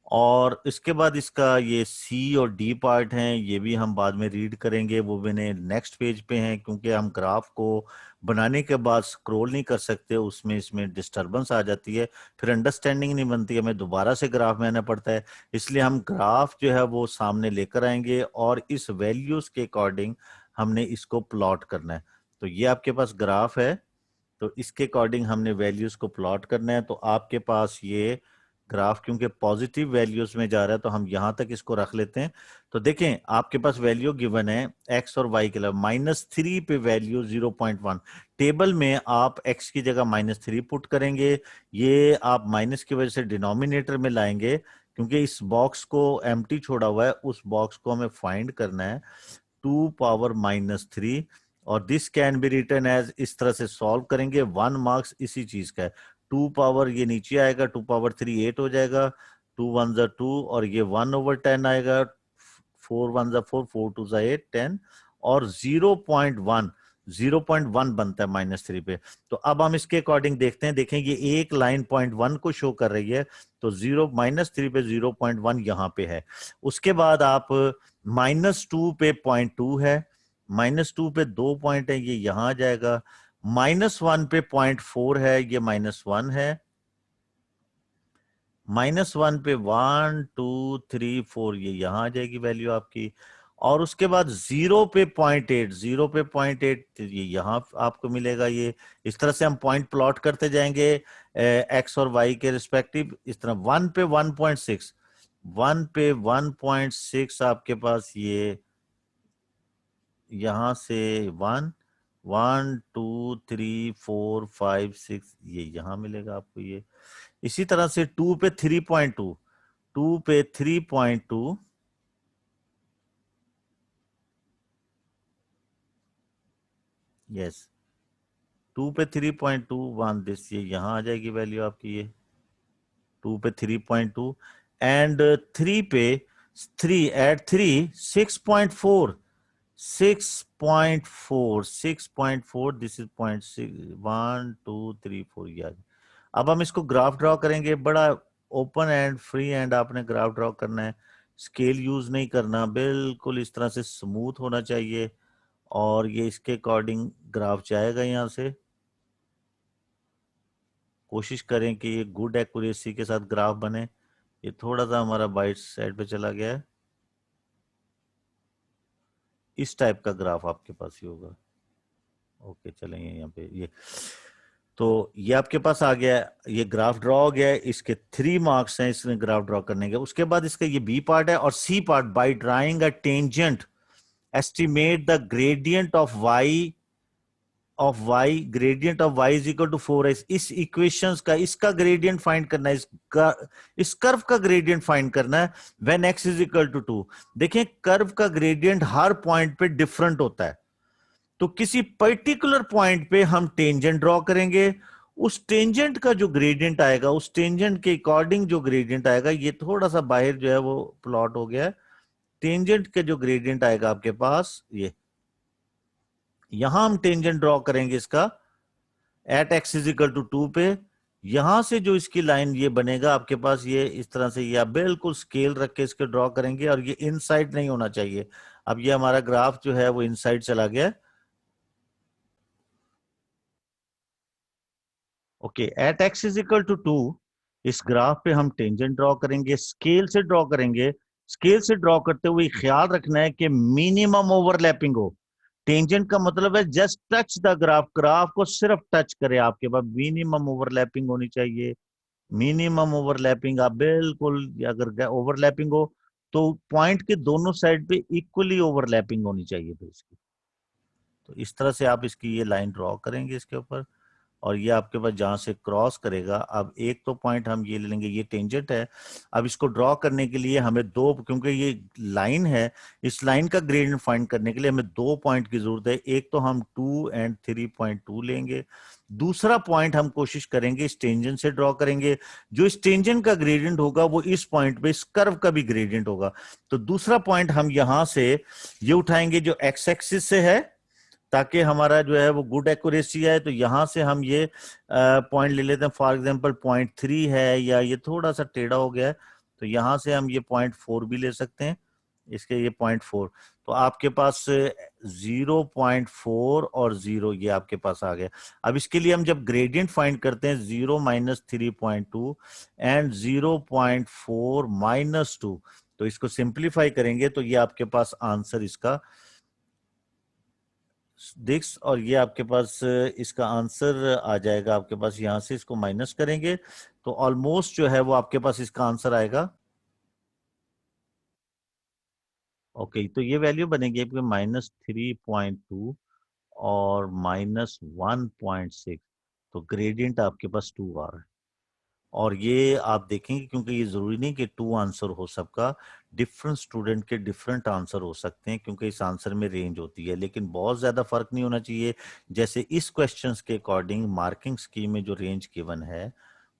और इसके बाद इसका ये सी और डी पार्ट हैं, ये भी हम बाद में रीड करेंगे, वो मैंने नेक्स्ट पेज पे हैं, क्योंकि हम ग्राफ को बनाने के बाद स्क्रॉल नहीं कर सकते, उसमें इसमें डिस्टरबेंस आ जाती है, फिर अंडरस्टैंडिंग नहीं बनती, हमें दोबारा से ग्राफ में आना पड़ता है। इसलिए हम ग्राफ जो है वो सामने लेकर आएंगे और इस वैल्यूज के अकॉर्डिंग हमने इसको प्लॉट करना है। तो ये आपके पास ग्राफ है, तो इसके अकॉर्डिंग हमने वैल्यूज को प्लॉट करना है। तो आपके पास ये ग्राफ क्योंकि पॉजिटिव वैल्यूज में जा रहा है तो हम यहां तक इसको रख लेते हैं। तो देखें, आपके पास वैल्यू गिवन है एक्स और वाई के लिए, -3 पे वैल्यू 0.1। टेबल में आप एक्स की जगह -3 पुट करेंगे, ये आप माइनस की वजह से डिनोमिनेटर में लाएंगे, क्योंकि इस बॉक्स को एम्प्टी छोड़ा हुआ है, उस बॉक्स को हमें फाइंड करना है 2 पावर -3, और this can be written as, इस तरह से सॉल्व करेंगे, 1 मार्क्स इसी चीज का है। 2 पावर ये नीचे आएगा, 2 पावर 3 8 हो जाएगा, 2 1 जा 2, और ये 1/10 आएगा, 4 1 जा 4, 4 2 जा 8 10, और 0.1 बनता है -3 पे। तो अब हम इसके अकॉर्डिंग देखते हैं, देखें ये एक लाइन 0.1 को शो कर रही है, तो -3 पे 0.1 यहां पे है। उसके बाद आप -2 पे 0.2 है, -2 पे 2 पॉइंट है, ये यहां आ जाएगा, -1 पे 0.4 है, ये -1 है, -1 पे 1 2 3 4, ये यहां आ जाएगी वैल्यू आपकी, और उसके बाद 0 पे 0.8, 0 पे 0.8 ये यहां आपको मिलेगा। ये इस तरह से हम पॉइंट प्लॉट करते जाएंगे एक्स और वाई के रिस्पेक्टिव। इस तरह 1 पे 1.6, 1 पे 1.6 आपके पास ये यहां से 1 1 2 3 4 5 6, ये यहां मिलेगा आपको ये। इसी तरह से 2 पे 3.2, 2 पे 3.2, यस, 2 पे 3.21, दिस ये यहां आ जाएगी वैल्यू आपकी ये 2 पे 3.2, एंड 3 पे 3 एट 3 6.4, 6.4 दिस इज 0.6 1 2 3 4 यार। अब हम इसको ग्राफ ड्रॉ करेंगे, बड़ा ओपन एंड फ्री एंड आपने ग्राफ ड्रॉ करना है, स्केल यूज नहीं करना, बिल्कुल इस तरह से स्मूथ होना चाहिए, और ये इसके अकॉर्डिंग ग्राफ जाएगा यहाँ से, कोशिश करें कि ये गुड एक्यूरेसी के साथ ग्राफ बने। ये थोड़ा सा हमारा बाइट साइड पे चला गया है, इस टाइप का ग्राफ आपके पास ही होगा। ओके चलेंगे यहाँ पे ये, तो ये आपके पास आ गया है, ये ग्राफ ड्रॉ हो गया है। इसके 3 मार्क्स हैं इसमें ग्राफ ड्रॉ करने के। उसके बाद इसका ये बी पार्ट है, और C part, by drawing a tangent estimate the gradient of y gradient of y is equal to 4x। इस इक्वेशंस का, इसका ग्रेडियंट फाइंड करना है, इस कर्व का ग्रेडियंट फाइंड करना है when x is equal to 2। देखें कर्व का ग्रेडियंट हर पॉइंट पे डिफरेंट होता है, तो किसी पर्टिकुलर पॉइंट पे हम टेंजेंट ड्रॉ करेंगे। उस टेंजेंट का जो ग्रेडियंट आएगा, उस टेंजेंट के अकॉर्डिंग जो ग्रेडियंट आएगा, ये थोड़ा सा बाहर जो है वो प्लॉट हो गया है। टेंजेंट के जो ग्रेडियंट आएगा आपके पास, ये यहां हम टेंजेंट ड्रॉ करेंगे इसका at x is equal to 2 पे। यहां से जो इसकी लाइन ये बनेगा आपके पास, ये इस तरह से, ये आप बिल्कुल स्केल रख के इसके ड्रॉ करेंगे, और ये इनसाइड नहीं होना चाहिए। अब ये हमारा ग्राफ जो है वो इनसाइड चला गया। Okay, at x is equal to 2 इस ग्राफ पे हम टेंजेंट ड्रॉ करेंगे, स्केल से ड्रॉ करेंगे। स्केल से ड्रॉ करते हुए ख्याल रखना है कि मिनिमम ओवरलैपिंग हो। टेंजेंट का मतलब है just touch the graph, graph को सिर्फ टच करे। आपके पास मिनिमम ओवरलैपिंग होनी चाहिए। मिनिमम ओवरलैपिंग, आप बिल्कुल, अगर ओवरलैपिंग हो तो पॉइंट के दोनों साइड पे इक्वली ओवरलैपिंग होनी चाहिए फिर इसकी। तो इस तरह से आप इसकी ये लाइन ड्रॉ करेंगे इसके ऊपर, और ये आपके पास जहां से क्रॉस करेगा, अब एक तो पॉइंट हम ये ले लेंगे, ये टेंजेंट है। अब इसको ड्रॉ करने के लिए हमें दो, क्योंकि ये लाइन है, इस लाइन का ग्रेडियंट फाइंड करने के लिए हमें 2 पॉइंट की जरूरत है। एक तो हम 2 और 3.2 लेंगे, दूसरा पॉइंट हम कोशिश करेंगे इस टेंजेंट से ड्रॉ करेंगे। जो इस टेंजेंट का ग्रेडियंट होगा वो इस पॉइंट पे इस कर्व का भी ग्रेडियंट होगा। तो दूसरा पॉइंट हम यहां से ये उठाएंगे जो एक्स एक्सिस से है, ताकि हमारा जो है वो गुड एक्यूरेसी है। तो यहां से हम ये पॉइंट ले लेते हैं, फॉर एग्जांपल 0.3 है, या ये थोड़ा सा टेढ़ा हो गया है, तो यहां से हम ये 0.4 भी ले सकते हैं, इसके ये 0.4। तो आपके पास 0.4 और 0 ये आपके पास आ गया। अब इसके लिए हम जब ग्रेडियंट फाइंड करते हैं 0 - 3.2 एंड 0.4 - 2, तो इसको सिंप्लीफाई करेंगे तो ये आपके पास आंसर इसका दिक्स, और ये आपके पास इसका आंसर आ जाएगा आपके पास। यहां से इसको माइनस करेंगे तो ऑलमोस्ट जो है वो आपके पास इसका आंसर आएगा। ओके, तो ये वैल्यू बनेगी आपके -3.2 और -1.6, तो ग्रेडियंट आपके पास 2 आ रहा है। और ये आप देखेंगे, क्योंकि ये जरूरी नहीं कि 2 आंसर हो सबका, डिफरेंट स्टूडेंट के डिफरेंट आंसर हो सकते हैं, क्योंकि इस आंसर में रेंज होती है, लेकिन बहुत ज्यादा फर्क नहीं होना चाहिए। जैसे इस क्वेश्चंस के अकॉर्डिंग मार्किंग स्कीम में जो रेंज गिवन है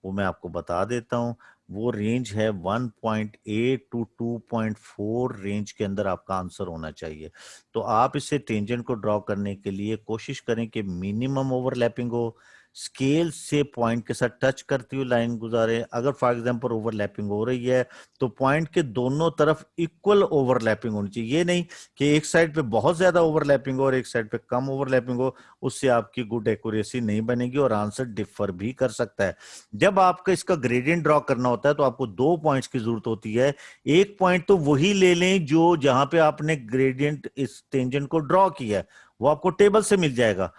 वो मैं आपको बता देता हूँ। वो रेंज है 1.8 टू 2.4 रेंज के अंदर आपका आंसर होना चाहिए। तो आप इसे टेंजेंट को ड्रॉ करने के लिए कोशिश करें कि मिनिमम ओवरलैपिंग हो, स्केल से पॉइंट के साथ टच करती हुई लाइन गुजारे। अगर फॉर एग्जांपल ओवरलैपिंग हो रही है तो पॉइंट के दोनों तरफ इक्वल ओवरलैपिंग होनी चाहिए। ये नहीं कि एक साइड पे बहुत ज्यादा ओवरलैपिंग हो और एक साइड पे कम ओवरलैपिंग हो, उससे आपकी गुड एक्यूरेसी नहीं बनेगी और आंसर डिफर भी कर सकता है। जब आपका इसका ग्रेडियंट ड्रॉ करना होता है तो आपको 2 पॉइंट्स की जरूरत होती है। एक पॉइंट तो वही ले लें जो जहां पे आपने ग्रेडियंट इस टेंजेंट को ड्रॉ किया है, वो आपको टेबल से मिल जाएगा।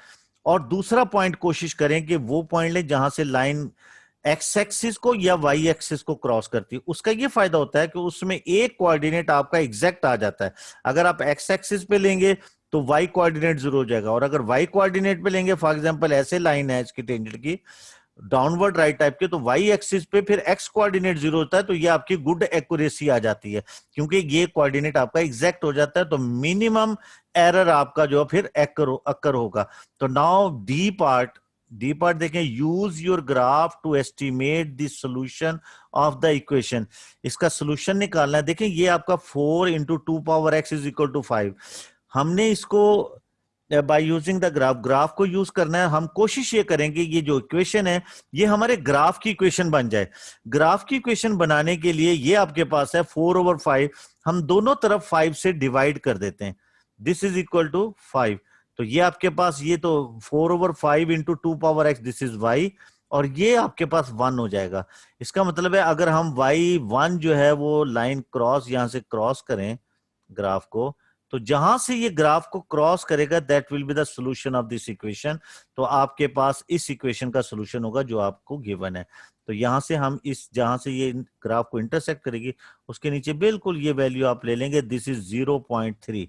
और दूसरा पॉइंट कोशिश करें कि वो पॉइंट ले जहां से लाइन एक्स एक्सिस को या वाई एक्सिस को क्रॉस करती है। उसका ये फायदा होता है कि उसमें एक कोऑर्डिनेट आपका एग्जैक्ट आ जाता है। अगर आप एक्स एक्सिस पे लेंगे तो वाई कोऑर्डिनेट जरूर हो जाएगा, और अगर वाई कोऑर्डिनेट पे लेंगे, फॉर एग्जांपल ऐसे लाइन है इसकी टेंजेंट की डाउनवर्ड राइट टाइप के, तो वाई एक्सिस पे फिर एक्स कोऑर्डिनेट 0 होता है, तो ये आपकी गुड एक्यूरेसी आ जाती है, क्योंकि ये कोऑर्डिनेट आपका एग्जैक्ट हो जाता है। तो मिनिमम एरर आपका जो फिर अकर होगा। तो नाउ डी पार्ट देखें, use your graph to estimate the solution of the equation. इसका सॉल्यूशन निकालना है। देखें ये आपका 4 × 2 x = 5। हमने इसको by using the graph, graph को यूज करना है। हम कोशिश ये करेंगे ये जो इक्वेशन है ये हमारे ग्राफ की इक्वेशन बन जाए। ग्राफ की इक्वेशन बनाने के लिए ये आपके पास है 4/5, हम दोनों तरफ 5 से डिवाइड कर देते हैं, दिस इज इक्वल टू 5। तो ये आपके पास ये तो 4/5 × 2 x, दिस इज y, और ये आपके पास 1 हो जाएगा। इसका मतलब है अगर हम y1 जो है वो लाइन क्रॉस यहां से क्रॉस करें ग्राफ को, तो जहां से ये ग्राफ को क्रॉस करेगा that will be the solution of this equation. तो आपके पास इस इक्वेशन का सॉल्यूशन होगा जो आपको गिवन है। तो यहां से हम इस जहां से ये ग्राफ को इंटरसेक्ट करेगी उसके नीचे बिल्कुल ये वैल्यू आप ले लेंगे, दिस इज 0.3।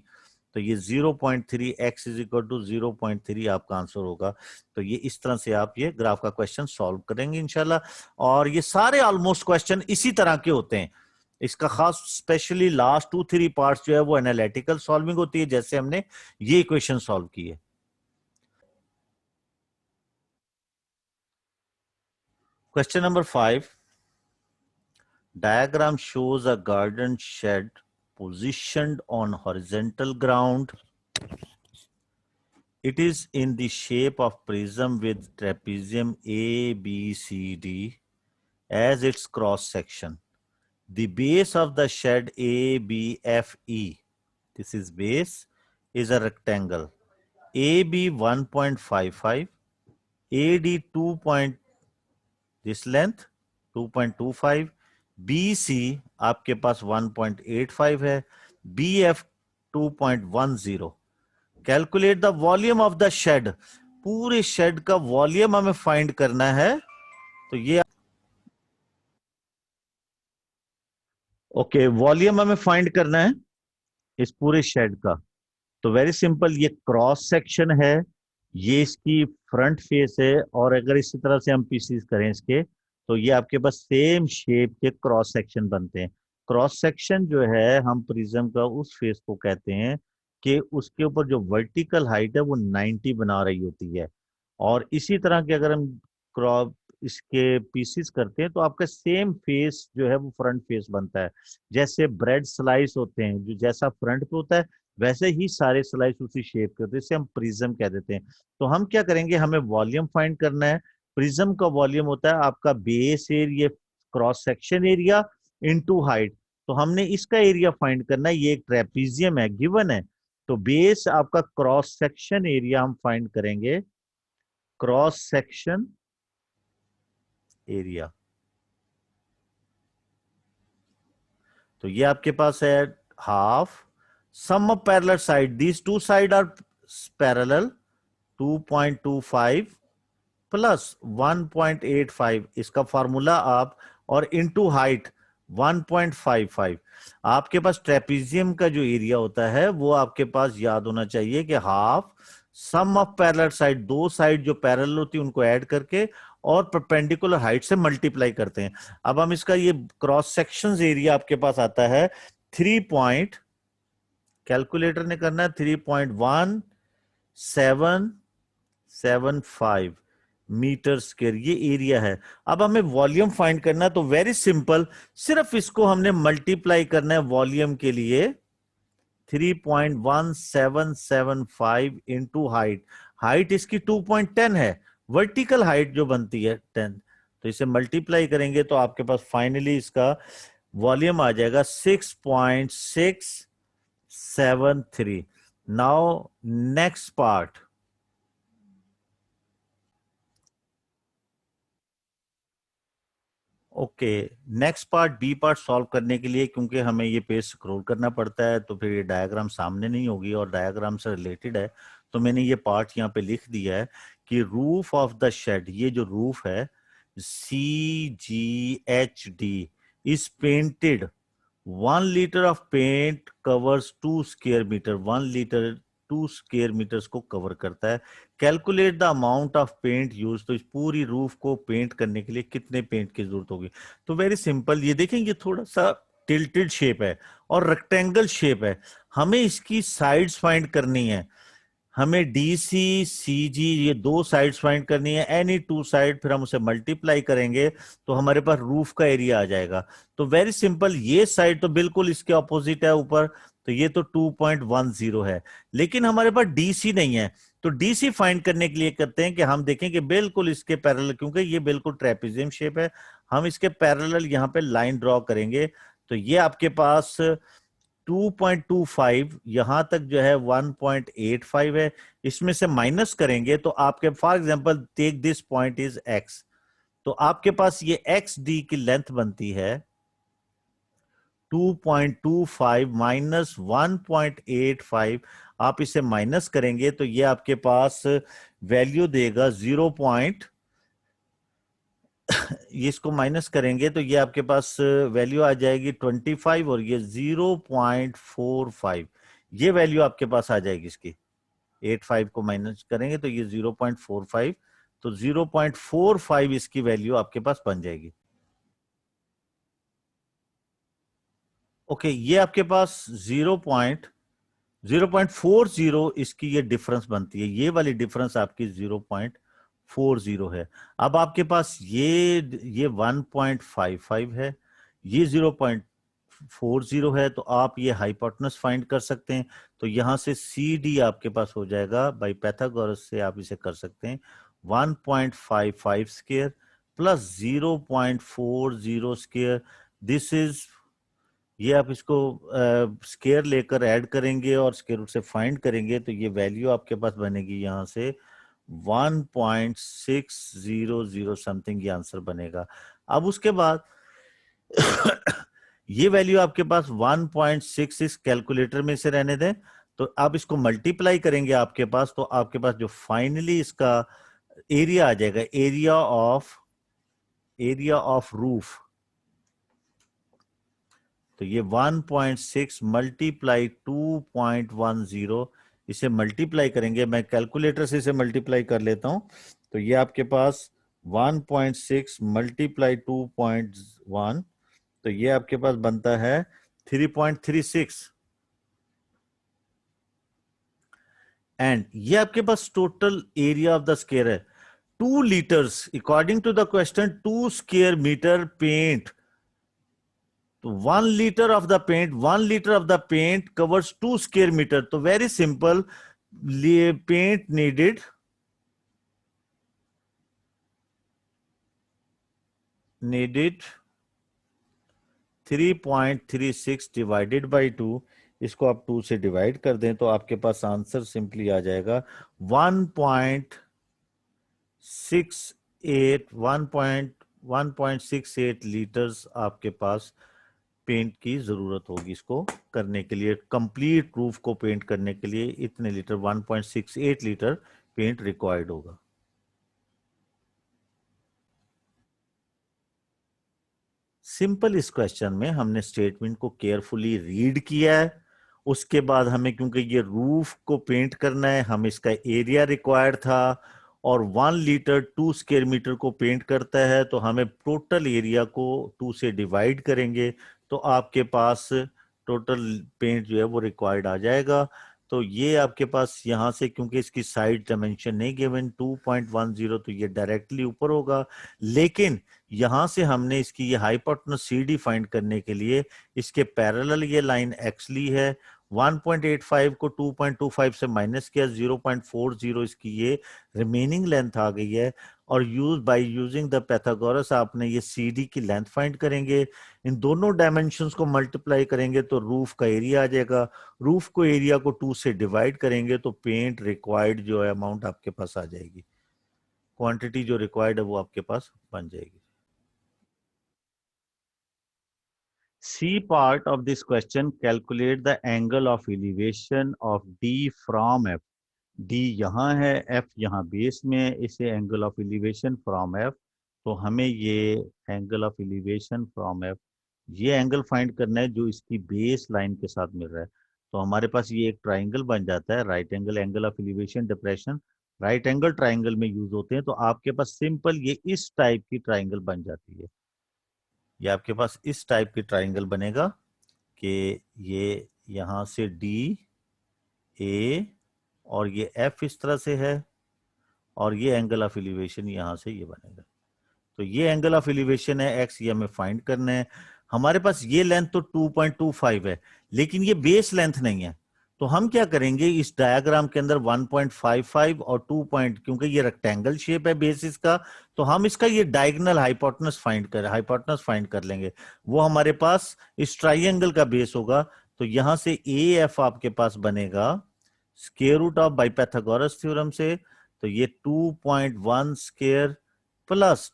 तो ये 0.3 x इज इक्वल टू 0.3 आपका आंसर होगा। तो ये इस तरह से आप ये ग्राफ का क्वेश्चन सॉल्व करेंगे इंशाल्लाह। और ये सारे ऑलमोस्ट क्वेश्चन इसी तरह के होते हैं। इसका खास स्पेशली लास्ट 2-3 पार्ट्स जो है वो एनालिटिकल सॉल्विंग होती है, जैसे हमने ये इक्वेशन सॉल्व की है। Question number 5, diagram shows a garden shed positioned on horizontal ground. It is in the shape of prism with trapezium ABCD as its cross section. The base of the shed ABFE, this is base, is a rectangle. AB 1.55, AD 2. This length 2.25, BC आपके पास 1.85 है, BF 2.10। Calculate the volume of the shed, पूरे शेड का वॉल्यूम हमें फाइंड करना है। तो ये ओके, वॉल्यूम हमें फाइंड करना है इस पूरे शेड का। तो वेरी सिंपल, ये क्रॉस सेक्शन है, ये इसकी फ्रंट फेस है, और अगर इसी तरह से हम पीसीस करें इसके, तो ये आपके पास सेम शेप के क्रॉस सेक्शन बनते हैं। क्रॉस सेक्शन जो है हम प्रिज्म का उस फेस को कहते हैं कि उसके ऊपर जो वर्टिकल हाइट है वो 90 बना रही होती है। और इसी तरह के अगर हम क्रॉप इसके पीसीस करते हैं तो आपका सेम फेस जो है वो फ्रंट फेस बनता है। जैसे ब्रेड स्लाइस होते हैं, जो जैसा फ्रंट पे होता है वैसे ही सारे स्लाइस उसी शेप के होते हैं, इसे हम प्रिज्म कह देते हैं। तो हम क्या करेंगे, हमें वॉल्यूम फाइंड करना है। प्रिज्म का वॉल्यूम होता है आपका base area cross section area into height. तो हमने इसका एरिया फाइंड करना है, ये एक ट्रेपीजियम है गिवन है। तो बेस आपका क्रॉस सेक्शन एरिया हम फाइंड करेंगे, क्रॉस सेक्शन एरिया। तो ये आपके पास है half sum of parallel side, these two side are parallel 2.25 plus 1.85, इसका फॉर्मूला आप, और इनटू हाइट 1.55। आपके पास ट्रेपीजियम का जो एरिया होता है वो आपके पास याद होना चाहिए कि half sum of parallel side, दो साइड जो पैरेलल होती है उनको ऐड करके और परपेंडिकुलर हाइट से मल्टीप्लाई करते हैं। अब हम इसका ये क्रॉस सेक्शन एरिया आपके पास आता है 3 कैलकुलेटर ने करना है 3.1775 मीटर स्क्वायर, ये एरिया है। अब हमें वॉल्यूम फाइंड करना है, तो वेरी सिंपल, सिर्फ इसको हमने मल्टीप्लाई करना है वॉल्यूम के लिए 3.1775 इंटू हाइट। हाइट इसकी 2.10 है, वर्टिकल हाइट जो बनती है 10। तो इसे मल्टीप्लाई करेंगे तो आपके पास फाइनली इसका वॉल्यूम आ जाएगा 6.673। Now next part. Okay, next part B part solve करने के लिए, क्योंकि हमें ये पेज स्क्रॉल करना पड़ता है तो फिर ये डायग्राम सामने नहीं होगी और डायग्राम से रिलेटेड है, तो मैंने ये पार्ट यहाँ पे लिख दिया है कि रूफ ऑफ द शेड, ये जो रूफ है CGHD is painted, 1 litre of paint covers 2 square metre, 1 litre 2 square metres को कवर करता है। Calculate the amount of paint use, तो इस पूरी रूफ को पेंट करने के लिए कितने पेंट की जरूरत होगी। तो वेरी सिंपल, ये देखेंगे थोड़ा सा टिल्टेड शेप है और रेक्टेंगल शेप है, हमें इसकी साइड्स फाइंड करनी है। हमें DC CG ये दो साइड्स फाइंड करनी है, एनी टू साइड, फिर हम उसे मल्टीप्लाई करेंगे तो हमारे पास रूफ का एरिया आ जाएगा। तो वेरी सिंपल, ये साइड तो बिल्कुल इसके ऑपोजिट है ऊपर, तो ये तो 2.10 है, लेकिन हमारे पास DC नहीं है। तो DC फाइंड करने के लिए करते हैं कि हम देखें कि बिल्कुल इसके पैरेलल, क्योंकि ये बिल्कुल ट्रेपेजियम शेप है, हम इसके पैरेलल यहाँ पे लाइन ड्रॉ करेंगे। तो ये आपके पास 2.25 यहां तक जो है 1.85 है, इसमें से माइनस करेंगे तो आपके, for example take this point is x, तो आपके पास ये एक्स डी की लेंथ बनती है 2.25 माइनस 1.85। आप इसे माइनस करेंगे तो ये आपके पास वैल्यू देगा 0 पॉइंट, ये इसको माइनस करेंगे तो ये आपके पास वैल्यू आ जाएगी 25 और ये 0.45, ये वैल्यू आपके पास आ जाएगी इसकी। 85 को माइनस करेंगे तो ये 0.45, तो 0.45 इसकी वैल्यू आपके पास बन जाएगी। ओके, ये आपके पास 0.40 इसकी ये डिफरेंस बनती है, ये वाली डिफरेंस आपकी 0.40 है। अब आपके पास ये 1.55 है, ये 0.40 है, तो आप ये हाइपोटेनस फाइंड कर सकते हैं। तो यहां से सी डी आपके पास हो जाएगा, बाय पैथागोरस से आप इसे कर सकते हैं, 1.55 square plus 0.40 square. This is, ये आप इसको स्केयर लेकर ऐड करेंगे और स्केयर रूट से फाइंड करेंगे तो ये वैल्यू आपके पास बनेगी यहां से 1.600 समथिंग, ये आंसर बनेगा। अब उसके बाद ये वैल्यू आपके पास 1.66 कैलकुलेटर में से रहने दें, तो आप इसको मल्टीप्लाई करेंगे आपके पास, तो आपके पास जो फाइनली इसका एरिया आ जाएगा, एरिया ऑफ रूफ, तो ये 1.6 मल्टीप्लाई 2.10, इसे मल्टीप्लाई करेंगे, मैं कैलकुलेटर से इसे मल्टीप्लाई कर लेता हूं, तो ये आपके पास 1.6 मल्टीप्लाई 2.1, तो ये आपके पास बनता है 3.36। एंड ये आपके पास total area of the square है 2 litres, according to the question 2 square metre paint. तो 1 litre of the paint, 1 litre of the paint covers 2 square metre. तो very simple, paint needed 3.36 divided by 2, इसको आप 2 से डिवाइड कर दें तो आपके पास आंसर सिंपली आ जाएगा 1.68 लीटर्स आपके पास पेंट की जरूरत होगी इसको करने के लिए, कंप्लीट रूफ को पेंट करने के लिए इतने लीटर, 1.68 लीटर पेंट रिक्वायर्ड होगा। सिंपल, इस क्वेश्चन में हमने स्टेटमेंट को केयरफुली रीड किया है, उसके बाद हमें, क्योंकि ये रूफ को पेंट करना है, हम इसका एरिया रिक्वायर्ड था, और 1 लीटर 2 स्क्वायर मीटर को पेंट करता है, तो हमें टोटल एरिया को 2 से डिवाइड करेंगे तो आपके पास टोटल पेंट जो है वो रिक्वायर्ड आ जाएगा। तो ये आपके पास यहाँ से, क्योंकि इसकी साइड डायमेंशन नहीं गिवन 2.10, तो ये डायरेक्टली ऊपर होगा, लेकिन यहां से हमने इसकी ये हाइपोटेनस सी डी फाइंड करने के लिए इसके पैरेलल ये लाइन एक्स ली है, 1.85 को 2.25 से माइनस किया, 0.40 इसकी ये रिमेनिंग लेंथ आ गई है, और बाय यूजिंग द पैथागोरस आपने ये सी डी की लेंथ फाइंड करेंगे, इन दोनों डायमेंशंस को मल्टीप्लाई करेंगे तो रूफ का एरिया आ जाएगा, रूफ को एरिया को 2 से डिवाइड करेंगे तो पेंट रिक्वायर्ड जो है अमाउंट आपके पास आ जाएगी, क्वांटिटी जो रिक्वायर्ड है वो आपके पास बन जाएगी। C part of this question, calculate the angle of elevation of D from F. D यहाँ है, F यहाँ बेस में है, इसे angle of elevation from F, तो हमें ये angle of elevation from F, ये एंगल फाइंड करना है जो इसकी बेस लाइन के साथ मिल रहा है। तो हमारे पास ये एक ट्राइंगल बन जाता है, right angle, angle of elevation depression right angle triangle में यूज होते हैं, तो आपके पास सिंपल ये इस टाइप की ट्राइंगल बन जाती है, ये आपके पास इस टाइप की ट्राइंगल बनेगा कि ये यहां से डी ए और ये एफ इस तरह से है, और ये एंगल ऑफ एलिवेशन यहां से ये बनेगा, तो ये एंगल ऑफ एलिवेशन है एक्स, ये हमें फाइंड करना है। हमारे पास ये लेंथ तो 2.25 है, लेकिन ये बेस लेंथ नहीं है, तो हम क्या करेंगे, इस डायग्राम के अंदर 1.55 और 2 पॉइंट, क्योंकि ये रेक्टेंगल शेप है बेसिस का, तो हम इसका ये डायगोनल हाइपोटेनस फाइंड कर लेंगे, वो हमारे पास इस ट्राइंगल का बेस होगा। तो यहां से ए एफ आपके पास बनेगा square root of by Pythagoras theorem से, तो ये 2.1 स्क्वायर प्लस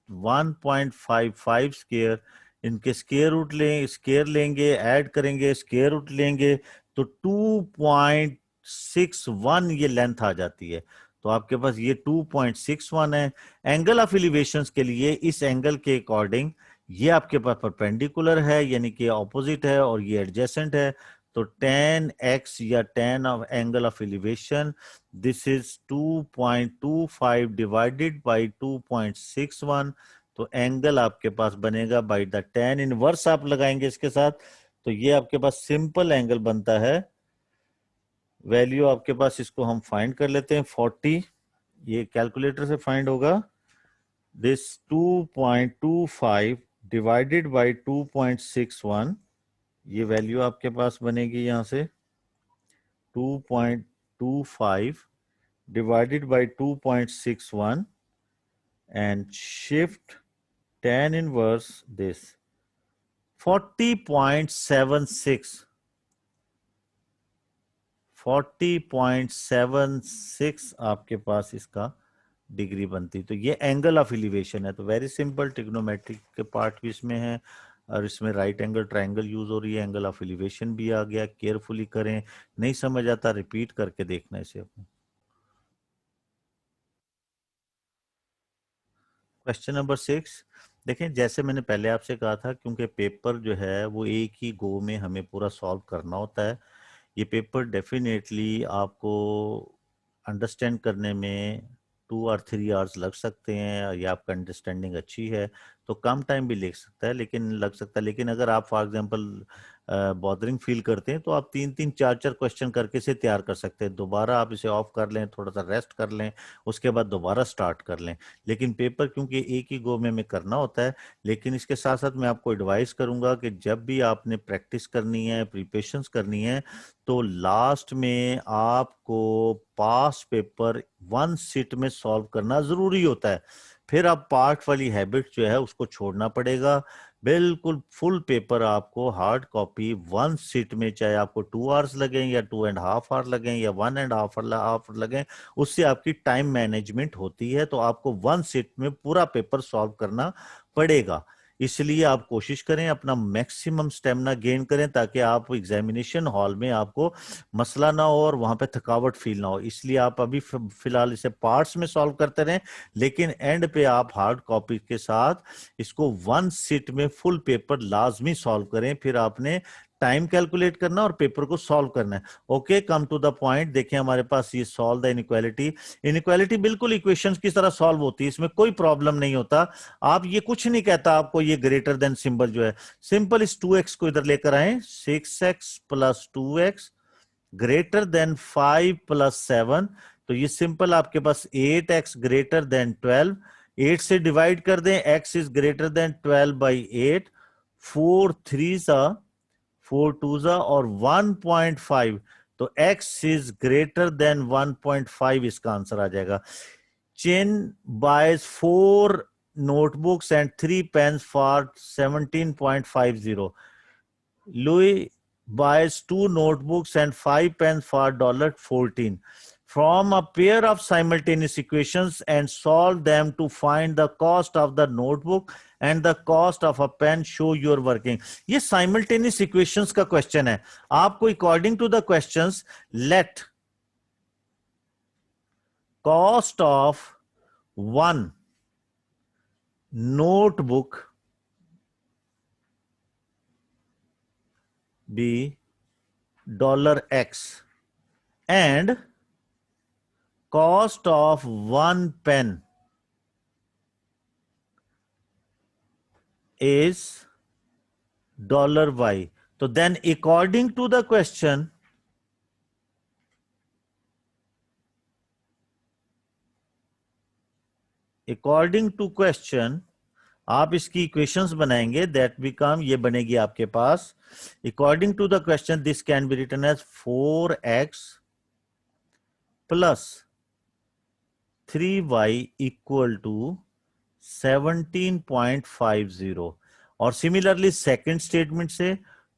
1.55 स्क्वायर, इनके स्क्वायर लेंगे, ऐड करेंगे, स्क्वायर रूट लेंगे, तो 2.61 ये लेंथ आ जाती है। तो आपके पास ये 2.61 है। एंगल ऑफ एलिवेशन के लिए इस एंगल के अकॉर्डिंग ये आपके पास परपेंडिकुलर है, यानी कि ऑपोजिट है, और ये एडजेसेंट है। तो tan x या tan of angle of elevation, this is 2.25 divided by 2.61। तो एंगल आपके पास बनेगा बाई द tan इनवर्स आप लगाएंगे इसके साथ, तो ये आपके पास सिंपल एंगल बनता है। वैल्यू आपके पास, इसको हम फाइंड कर लेते हैं, 40, ये कैलकुलेटर से फाइंड होगा। दिस 2.25 डिवाइडेड बाई 2.61, ये वैल्यू आपके पास बनेगी यहां से 2.25 divided by 2.61 and shift tan inverse this 40.76 आपके पास इसका डिग्री बनती। तो ये एंगल ऑफ एलिवेशन है। तो वेरी सिंपल, ट्रिग्नोमेट्रिक के पार्ट भी इसमें है, और इसमें राइट एंगल ट्रायंगल यूज हो रही है, एंगल ऑफ एलिवेशन भी आ गया। केयरफुली करें, नहीं समझ आता रिपीट करके देखना इसे अपने। क्वेश्चन नंबर 6 देखें, जैसे मैंने पहले आपसे कहा था, क्योंकि पेपर जो है वो एक ही गो में हमें पूरा सॉल्व करना होता है। ये पेपर डेफिनेटली आपको अंडरस्टैंड करने में 2 और 3 आवर्स लग सकते हैं, या आपका अंडरस्टैंडिंग अच्छी है तो कम टाइम भी लग सकता है, लेकिन अगर आप फॉर एग्जांपल बॉदरिंग फील करते हैं तो आप 3-3 4-4 क्वेश्चन करके इसे तैयार कर सकते हैं। दोबारा आप इसे ऑफ कर लें, थोड़ा सा रेस्ट कर लें, उसके बाद दोबारा स्टार्ट कर लें। लेकिन पेपर क्योंकि एक ही गो में हमें करना होता है, लेकिन इसके साथ साथ मैं आपको एडवाइस करूंगा कि जब भी आपने प्रैक्टिस करनी है, प्रिपरेशंस करनी है, तो लास्ट में आपको पास पेपर 1 सीट में सॉल्व करना जरूरी होता है। फिर आप पार्ट वाली हैबिट जो है उसको छोड़ना पड़ेगा। बिल्कुल फुल पेपर आपको हार्ड कॉपी 1 सीट में, चाहे आपको 2 आवर्स लगें या 2.5 आवर लगें या 1.5 आवर लगें, उससे आपकी टाइम मैनेजमेंट होती है। तो आपको 1 सीट में पूरा पेपर सॉल्व करना पड़ेगा। इसलिए आप कोशिश करें, अपना मैक्सिमम स्टेमिना गेन करें, ताकि आप एग्जामिनेशन हॉल में आपको मसला ना हो और वहां पे थकावट फील ना हो। इसलिए आप अभी फिलहाल इसे पार्ट्स में सॉल्व करते रहें, लेकिन एंड पे आप हार्ड कॉपी के साथ इसको 1 सीट में फुल पेपर लाजमी सॉल्व करें। फिर आपने टाइम कैलकुलेट करना और पेपर को सॉल्व करना है। Okay, come to the point. देखें हमारे पास ये सॉल्व द इनइक्वालिटी। इनइक्वालिटी बिल्कुल इक्वेशंस की तरह सॉल्व होती है, इसमें कोई प्रॉब्लम नहीं होता। आप ये कुछ नहीं कहता आपको ये ग्रेटर देन सिंबल जो है, सिंपल इस 2x को इधर लेकर आए, 6x plus 2x greater than 5 plus 7। तो ये सिंपल आपके पास 8x ग्रेटर देन 12, 8 से डिवाइड कर दें, x is greater than 12 by 8, 4 3 सा 4 2 सा और 1.5। तो x इज ग्रेटर देन 1.5 इसका आंसर आ जाएगा। Chin buys 4 notebooks and 3 pens for 17.50. Louis buys 2 notebooks and 5 pens for $14. From a pair of simultaneous equations and solve them to find the cost of the notebook and the cost of a pen. Show your working. ये simultaneous equations का question है। आपको according to the questions let cost of one notebook be $X and cost of one pen is $Y. So then according to the question, आप इसकी इक्वेशंस बनाएंगे, दैट बिकम, ये बनेगी आपके पास according to the question this can be written as 4x plus 3y equal to 17.50। और सिमिलरली सेकंड स्टेटमेंट से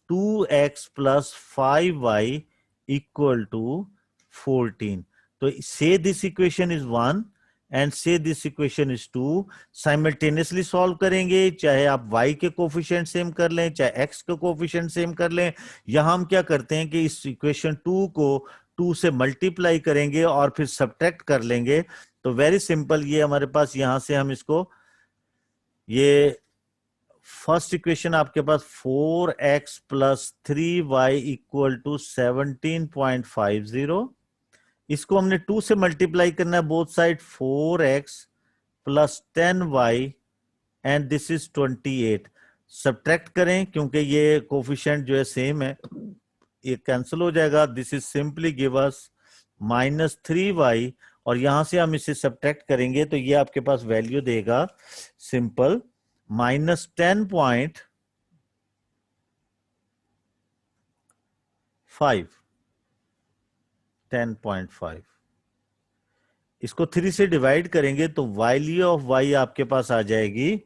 2x plus 5y equal to 14। तो से दिस इक्वेशन इज 1 एंड से this equation is 2। Simultaneously solve करेंगे, चाहे आप y के कोफिशिएंट सेम कर लें, चाहे x के कोफिशिएंट सेम कर लें। यहां हम क्या करते हैं कि इस इक्वेशन 2 को 2 से मल्टीप्लाई करेंगे और फिर सब्ट्रैक्ट कर लेंगे। तो वेरी सिंपल, ये हमारे पास यहां से हम इसको, ये फर्स्ट इक्वेशन आपके पास 4x plus 3y equal to 17.50। इसको हमने 2 से मल्टीप्लाई करना है both side, 4x plus 10y and this is 28। Subtract करें क्योंकि ये कोफिशिएंट जो है सेम है, ये कैंसिल हो जाएगा। This is simply give us -3y, और यहां से हम इसे सब्ट्रैक्ट करेंगे तो ये आपके पास वैल्यू देगा सिंपल -10.5। 10.5 इसको 3 से डिवाइड करेंगे तो वैल्यू ऑफ y आपके पास आ जाएगी,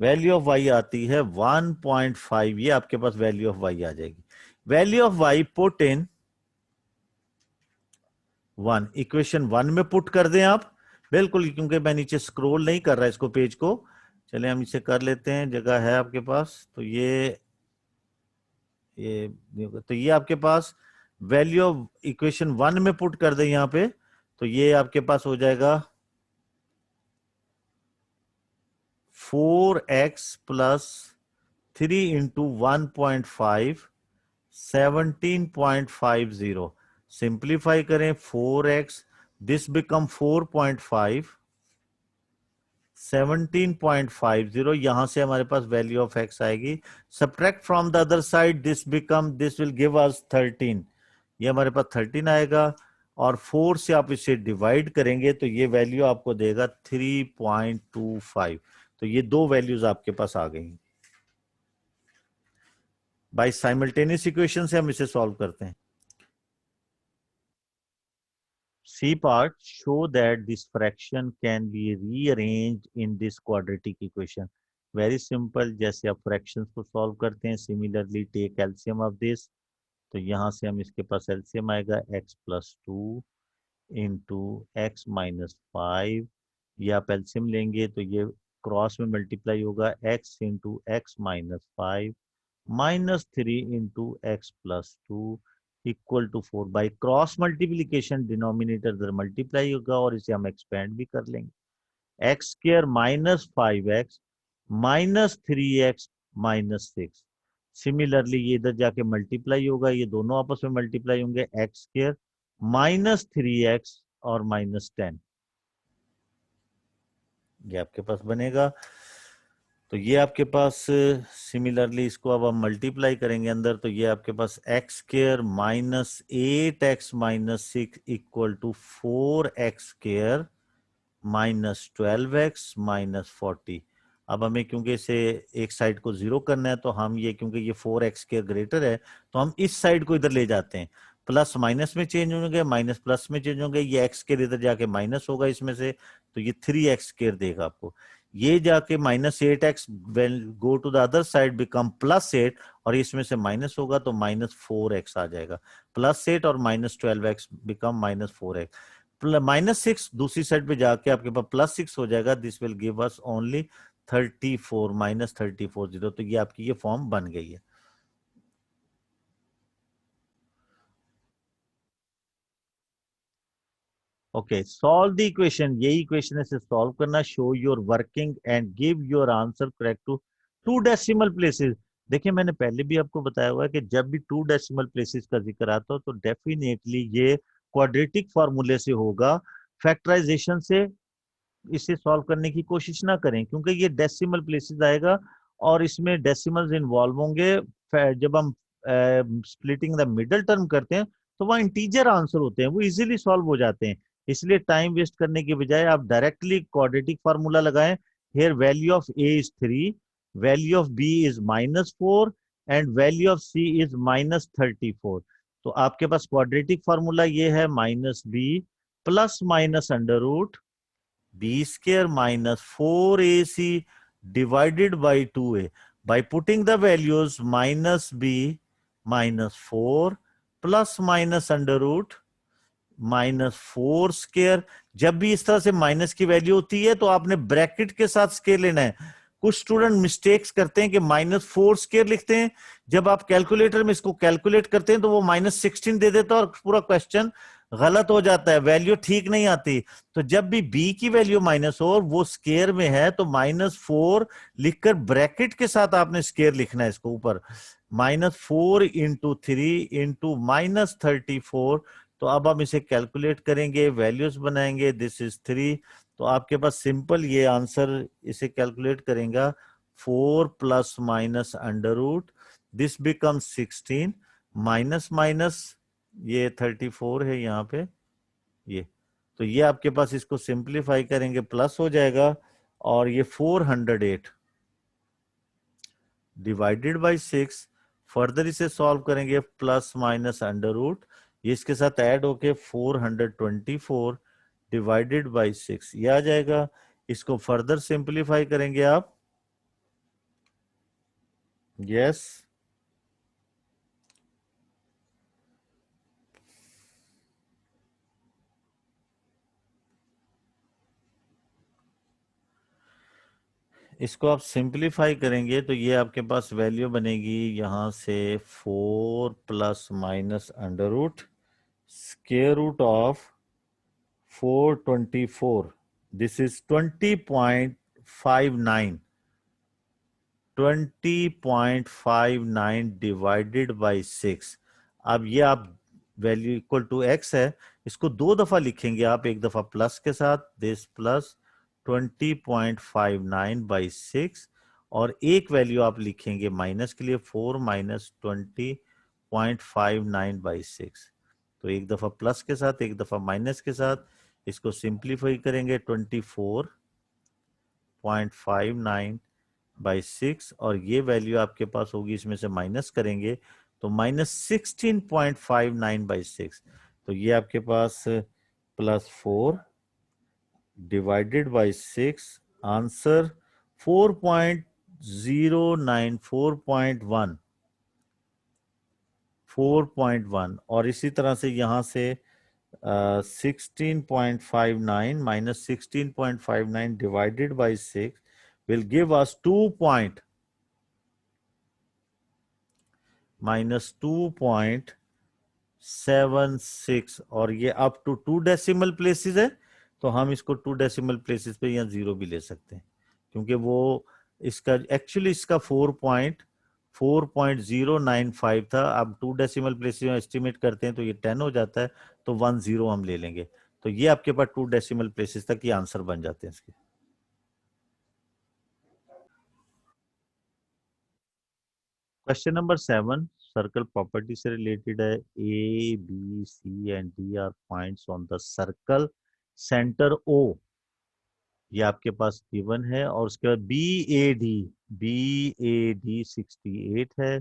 वैल्यू ऑफ y आती है 1.5। ये आपके पास वैल्यू ऑफ y आ जाएगी। Value of y put in 1, equation 1 में पुट कर दें आप, बिल्कुल, क्योंकि मैं नीचे स्क्रॉल नहीं कर रहा इसको, पेज को। चले हम इसे कर लेते हैं, जगह है आपके पास। तो ये तो ये आपके पास वैल्यू ऑफ इक्वेशन 1 में पुट कर दें यहां पे, तो ये आपके पास हो जाएगा 4x प्लस 3 इंटू 1.5 17.50। सिंप्लीफाई करें, 4x, दिस बिकम 4.5 17.50। यहां से हमारे पास वैल्यू ऑफ x आएगी। Subtract from the other side, this will give अस 13। ये हमारे पास 13 आएगा, और 4 से आप इसे डिवाइड करेंगे तो ये वैल्यू आपको देगा 3.25। तो ये दो वैल्यूज आपके पास आ गई। बाय साइमल्टेनियस इक्वेशन से हम इसे सॉल्व करते हैं। C part, show that this fraction can be rearranged in this quadratic equation. Very simple, जैसे आप fractions को solve करते हैं, similarly take LCM of this। तो यहाँ से हम इसके पास LCM आएगा x plus 2 into x minus 5। ये आप LCM लेंगे तो ये क्रॉस में मल्टीप्लाई होगा, x into x minus 5 minus 3 into x plus 2 equal to 4। By cross multiplication denominator इधर मल्टीप्लाई होगा और इसे हम एक्सपेंड भी कर लेंगे। X square minus 5x minus 3x minus 6। Similarly ये इधर जाके मल्टीप्लाई होगा, ये दोनों आपस में मल्टीप्लाई होंगे, एक्स स्क्वायर माइनस 3x और माइनस 10, ये आपके पास बनेगा। तो ये आपके पास सिमिलरली इसको अब हम मल्टीप्लाई करेंगे अंदर, तो ये आपके पास X square minus 8x minus 6 equal to 4x square minus 12x minus 40। अब हमें क्योंकि इसे एक साइड को जीरो करना है तो हम ये, क्योंकि ये 4x स्क्वायर ग्रेटर है तो हम इस साइड को इधर ले जाते हैं, प्लस माइनस में चेंज होंगे, माइनस प्लस में चेंज होंगे, ये एक्स स्क्वायर इधर जाके माइनस होगा इसमें से, तो ये 3x स्क्वायर देगा आपको। ये जाके minus 8x go to the other side become +8, और इसमें से माइनस होगा तो माइनस 4x आ जाएगा। +8 और minus 12x become minus 4x। Minus 6 दूसरी साइड पे जाके आपके पास +6 हो जाएगा। This will give us only 34 minus 34 तो ये आपकी ये फॉर्म बन गई है। ओके, सॉल्व द इक्वेशन, यही इक्वेशन है, सॉल्व करना। Show your working and give your answer correct to 2 decimal places. देखिए मैंने पहले भी आपको बताया हुआ है कि जब भी 2 डेसिमल प्लेसेस का जिक्र आता हो तो डेफिनेटली ये क्वाड्रेटिक फार्मूले से होगा। फैक्टराइजेशन से इसे सॉल्व करने की कोशिश ना करें, क्योंकि ये डेसिमल प्लेसेस आएगा और इसमें डेसिमल्स इन्वॉल्व होंगे। जब हम स्प्लिटिंग द मिडल टर्म करते हैं तो वहाँ इंटीजर आंसर होते हैं, वो इजीली सॉल्व हो जाते हैं। इसलिए टाइम वेस्ट करने के बजाय आप डायरेक्टली क्वाड्रेटिक फार्मूला लगाएं। Here value of a is 3, value of b is -4 and value of c is -34। तो आपके पास क्वाड्रेटिक फार्मूला ये है -b plus minus under root b square minus 4ac divided by 2a. By putting the values minus b minus 4 plus minus under root -4 square. जब भी इस तरह से माइनस की वैल्यू होती है तो आपने ब्रैकेट के साथ स्क्वायर लेना है। कुछ स्टूडेंट मिस्टेक्स करते हैं कि -4 स्क्वायर लिखते हैं, जब आप कैलकुलेटर में इसको कैलकुलेट करते हैं तो वो -16 दे देता है और पूरा क्वेश्चन गलत हो जाता है, वैल्यू ठीक नहीं आती। तो जब भी बी की वैल्यू माइनस हो और वो स्क्वायर में है तो -4 लिखकर ब्रैकेट के साथ आपने स्क्वायर लिखना है इसको ऊपर। -4 इंटू 3 इंटू -34। तो अब हम इसे कैलकुलेट करेंगे, वैल्यूज बनाएंगे, दिस इज 3। तो आपके पास सिंपल ये आंसर इसे कैलकुलेट करेगा 4 plus minus under root, this become 16 minus minus ये 34 है यहाँ पे ये। तो ये आपके पास इसको सिंप्लीफाई करेंगे प्लस हो जाएगा और ये 408 डिवाइडेड बाई 6। फर्दर इसे सॉल्व करेंगे प्लस माइनस अंडर रूट, ये इसके साथ ऐड होके 424 डिवाइडेड बाई 6 ये आ जाएगा। इसको फर्दर सिंप्लीफाई करेंगे आप, यस इसको आप सिंप्लीफाई करेंगे तो ये आपके पास वैल्यू बनेगी यहां से 4 plus minus under root square root of 424, this is 20.59 20.59 divided by 6। अब ये आप वैल्यू इक्वल टू एक्स है, इसको दो दफा लिखेंगे आप, एक दफा प्लस के साथ दिस प्लस 20.59/6 और एक वैल्यू आप लिखेंगे माइनस के लिए 4 माइनस 20.59/6। तो एक दफा प्लस के साथ एक दफा माइनस के साथ, इसको सिंप्लीफाई करेंगे 24.59/6 और ये वैल्यू आपके पास होगी, इसमें से माइनस करेंगे तो -16.59/6। तो ये आपके पास +4 डिवाइडेड बाई 6, आंसर 4.09 4.1 और इसी तरह से यहां से 16.59 minus 16.59 divided by 6 will give us 2.76 और ये अप टू 2 डेसिमल प्लेसेस है, तो हम इसको 2 डेसिमल प्लेसेस पे या 0 भी ले सकते हैं क्योंकि वो इसका एक्चुअली इसका 4.095 था। अब 2 डेसिमल प्लेसेस में एस्टिमेट करते हैं तो ये 10 हो जाता है, तो 10 हम ले लेंगे। तो ये आपके पास 2 डेसिमल प्लेसेस तक ये आंसर बन जाते हैं इसके। क्वेश्चन नंबर 7 सर्कल प्रॉपर्टी से रिलेटेड है। A B C and D are points on the circle centre O, ये आपके पास गिवन है। और उसके बाद बी ए डी 68 है,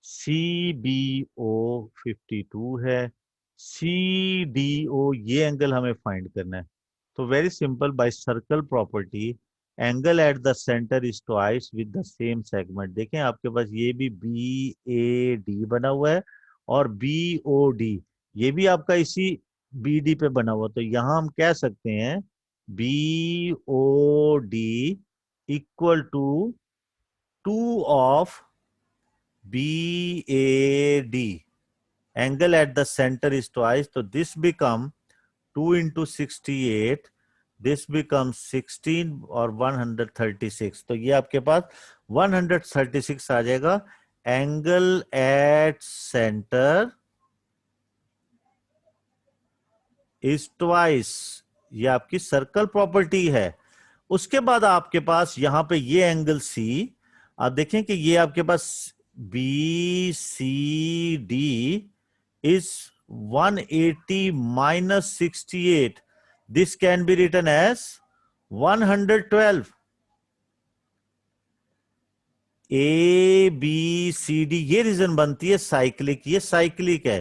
सी बी ओ 52 है, सी डी ओ ये एंगल हमें फाइंड करना है। तो very simple, by circle property angle at the centre is twice with the same segment. देखें आपके पास ये भी बी ए डी बना हुआ है और बी ओ डी ये भी आपका इसी बी डी पे बना हुआ, तो यहां हम कह सकते हैं B O D equal to 2 of B A D, angle at the centre is twice, तो this become 2 into 68, this become 16 और 136, तो ये आपके पास 136 आ जाएगा। Angle at centre is twice, ये आपकी सर्कल प्रॉपर्टी है। उसके बाद आपके पास यहां पे ये एंगल सी, आप देखें कि ये आपके पास B C D is 180 minus 68. This can be written as 112. A B C D ये रीजन बनती है साइक्लिक, ये साइक्लिक है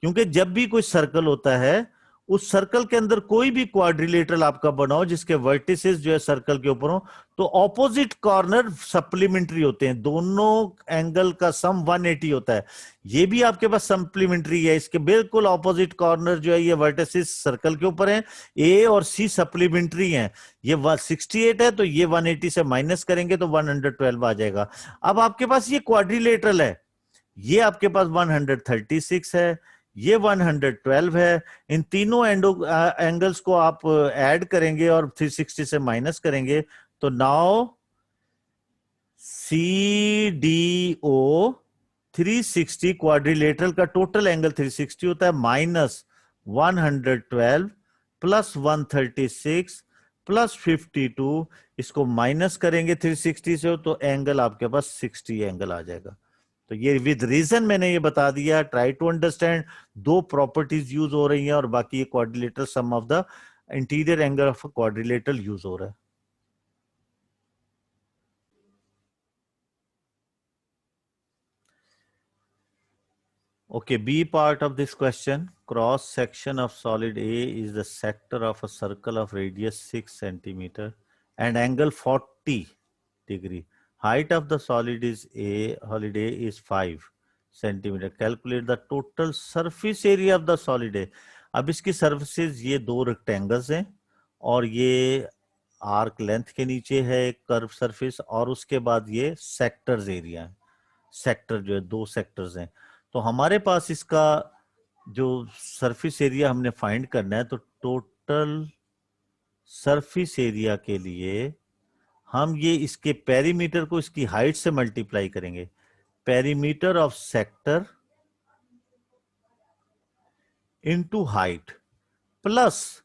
क्योंकि जब भी कोई सर्कल होता है उस सर्कल के अंदर कोई भी क्वाड्रिलेटरल आपका बनाओ जिसके वर्टिसेस जो है सर्कल के ऊपर हो, तो ऑपोजिट कॉर्नर सप्लीमेंट्री होते हैं, दोनों एंगल का सम 180 होता है। ये भी आपके पास सप्लीमेंट्री है, इसके बिल्कुल ऑपोजिट कॉर्नर जो है ये वर्टिसेस सर्कल के ऊपर हैं, ए और सी सप्लीमेंट्री हैं। ये 68 है तो ये 180 से माइनस करेंगे तो 112 आ जाएगा। अब आपके पास ये क्वाड्रिलेटरल है, ये आपके पास 136 है, ये 112 है। इन तीनों एंगल्स को आप ऐड करेंगे और 360 से माइनस करेंगे, तो now C D O 360 quadrilateral का टोटल एंगल 360 होता है, माइनस 112 प्लस 136 प्लस 52, इसको माइनस करेंगे 360 से तो एंगल आपके पास 60 एंगल आ जाएगा। तो ये विद रीजन मैंने ये बता दिया, ट्राई टू अंडरस्टैंड। दो प्रॉपर्टीज यूज हो रही हैं और बाकी ये quadrilateral sum of the interior angle of quadrilateral use हो रहा है। Okay, B part of this question, cross section of solid A is the sector of a circle of radius 6 centimeter and angle 40 degree. Height of the solid A is 5 centimeter. Calculate the total surface area of the solid A. अब इसकी सर्फेसेस ये दो रेक्टेंगल्स हैं और ये आर्क लेंथ के नीचे है एक कर्व सरफेस, और उसके बाद ये सेक्टर्स एरिया है। सेक्टर जो है दो सेक्टर्स हैं, तो हमारे पास इसका जो सरफेस एरिया हमने फाइंड करना है, तो टोटल सरफेस एरिया के लिए हम ये इसके पेरीमीटर को इसकी हाइट से मल्टीप्लाई करेंगे। Perimeter of sector into height plus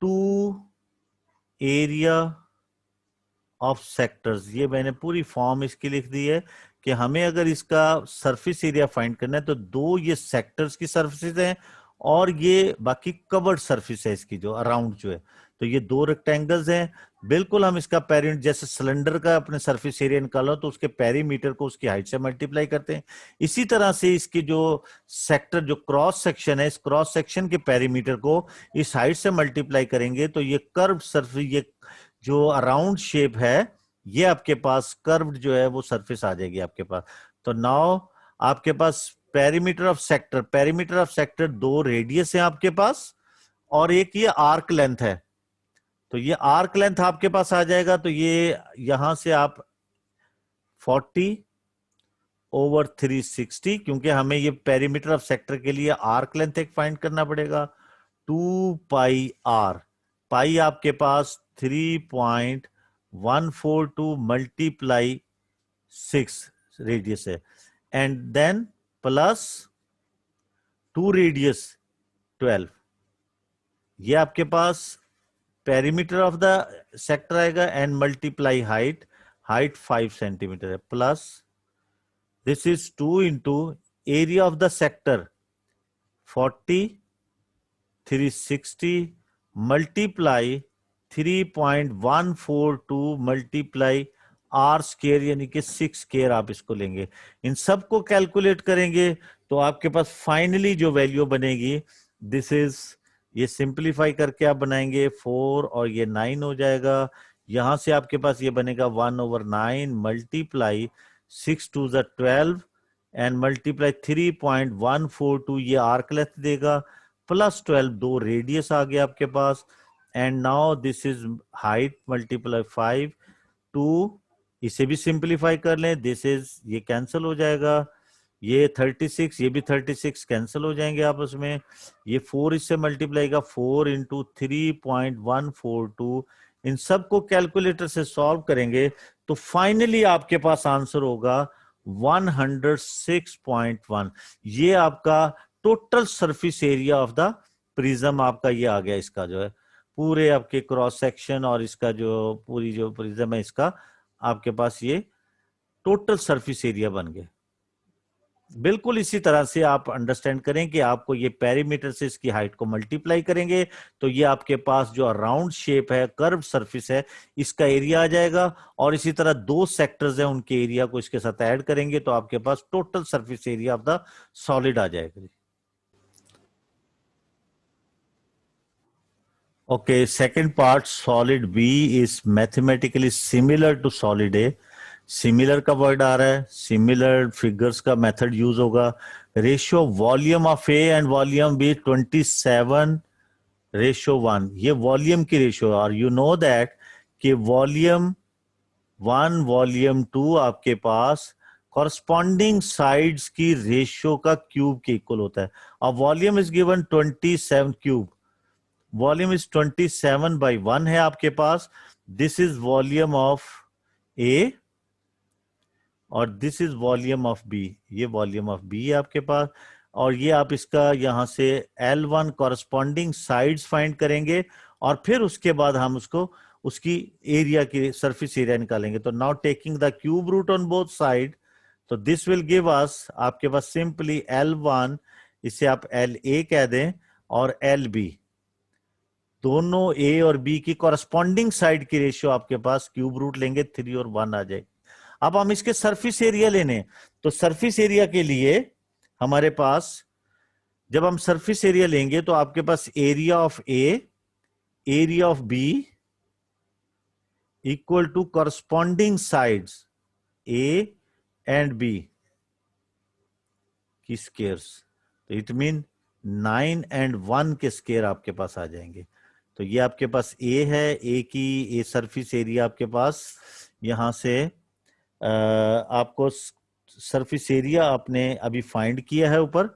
2 area of sectors. ये मैंने पूरी फॉर्म इसकी लिख दी है कि हमें अगर इसका सरफेस एरिया फाइंड करना है तो दो ये सेक्टर्स की सरफेसेस हैं और ये बाकी कवर्ड सरफेस है इसकी जो अराउंड जो है, तो ये दो रेक्टेंगल्स हैं। बिल्कुल हम इसका पेरीमीटर जैसे सिलेंडर का अपने सरफेस एरिया निकालो तो उसके पेरीमीटर को उसकी हाइट से मल्टीप्लाई करते हैं, इसी तरह से इसकी जो सेक्टर जो क्रॉस सेक्शन है, इस क्रॉस सेक्शन के पेरीमीटर को इस हाइट से मल्टीप्लाई करेंगे तो ये कर्व सरफेस, ये जो अराउंड शेप है, ये आपके पास कर्व्ड जो है वो सरफेस आ जाएगी आपके पास। तो नाउ आपके पास पेरीमीटर ऑफ सेक्टर दो रेडियस है आपके पास और एक ये आर्क लेंथ है, तो ये आर्क लेंथ आपके पास आ जाएगा। तो ये यहां से आप 40 ओवर 360, क्योंकि हमें ये पेरीमीटर ऑफ सेक्टर के लिए आर्क लेंथ एक फाइंड करना पड़ेगा, 2 पाई आर, पाई आपके पास 3.142 मल्टीप्लाई 6 रेडियस है, एंड देन प्लस 2 रेडियस 12, ये आपके पास पेरीमीटर ऑफ द सेक्टर आएगा, and multiply height, height 5 centimetre है, plus this is 2 into area of the sector 40 360 multiply 3.142 multiply R square यानी कि 6 स्केयर आप इसको लेंगे, इन सबको कैलकुलेट करेंगे तो आपके पास फाइनली जो वैल्यू बनेगी, दिस इज, ये सिंप्लीफाई करके आप बनाएंगे 4 और ये 9 हो जाएगा। यहां से आपके पास ये बनेगा 1/9 मल्टीप्लाई 6 2 12 एंड मल्टीप्लाई 3.142, ये आर्क लेंथ देगा, प्लस 12 दो रेडियस आ गया आपके पास, and now this is height multiply 5 2, इसे भी सिंप्लीफाई कर लें, दिस इज, ये कैंसिल हो जाएगा, ये 36, ये भी 36 कैंसिल हो जाएंगे आपस में, ये 4 इससे मल्टीप्लाई का 4 इंटू 3.142, इन सबको कैलकुलेटर से सॉल्व करेंगे तो फाइनली आपके पास आंसर होगा 106.1। ये आपका total surface area of the prism आपका ये आ गया, इसका जो है पूरे आपके क्रॉस सेक्शन और इसका जो पूरी जो प्रिज्म है इसका आपके पास ये टोटल सरफेस एरिया बन गया। बिल्कुल इसी तरह से आप अंडरस्टैंड करें कि आपको ये पेरीमीटर से इसकी हाइट को मल्टीप्लाई करेंगे तो ये आपके पास जो राउंड शेप है, कर्व सरफेस है, इसका एरिया आ जाएगा, और इसी तरह दो सेक्टर्स हैं उनके एरिया को इसके साथ ऐड करेंगे तो आपके पास total surface area of the solid आ जाएगा। Okay, second part, solid B is mathematically similar to solid A. Similar का वर्ड आ रहा है, सिमिलर फिगर्स का मेथड यूज होगा. Ratio volume of A and volume B 27:1. ये वॉल्यूम की रेशियो. और यू नो दैट कि वॉल्यूम 1 वॉल्यूम 2 आपके पास कॉरस्पॉन्डिंग साइड्स की रेशियो का क्यूब के इक्वल होता है. और volume is given 27 cube. Volume is 27/1 है आपके पास. This is volume of A और this is volume of B. ये वॉल्यूम ऑफ बी है आपके पास. और ये आप इसका यहां से L1 कॉरस्पॉन्डिंग साइड्स फाइंड करेंगे और फिर उसके बाद हम उसको उसकी एरिया की सरफेस एरिया निकालेंगे. तो now taking the cube root on both side, तो दिस विल गिव अस आपके पास सिंपली L1, इसे आप LA कह दें, और LB. दोनों ए और बी की कॉरस्पॉन्डिंग साइड की रेशियो आपके पास क्यूब रूट लेंगे 3 और 1 आ जाएगी. अब हम इसके सरफेस एरिया लेने, तो सरफेस एरिया के लिए हमारे पास, जब हम सरफेस एरिया लेंगे तो आपके पास area of A, area of B equal to corresponding sides A and B की स्केयर्स. तो इट मीन 9 and 1 के स्केयर आपके पास आ जाएंगे. तो ये आपके पास ए है, ए की ए सरफेस एरिया आपके पास यहां से आपको सरफेस एरिया आपने अभी फाइंड किया है ऊपर.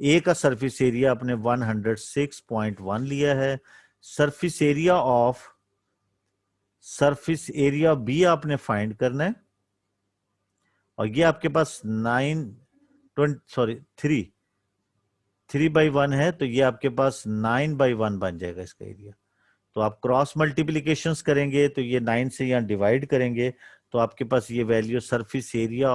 ए का सरफेस एरिया आपने 106.1 लिया है. सरफेस एरिया ऑफ बी आपने फाइंड करना है. और ये आपके पास 3/1 है, तो ये आपके पास 9/1 बन जाएगा इसका एरिया. तो आप क्रॉस मल्टीप्लीकेशंस करेंगे तो ये 9 से यहाँ डिवाइड करेंगे तो आपके पास ये value surface area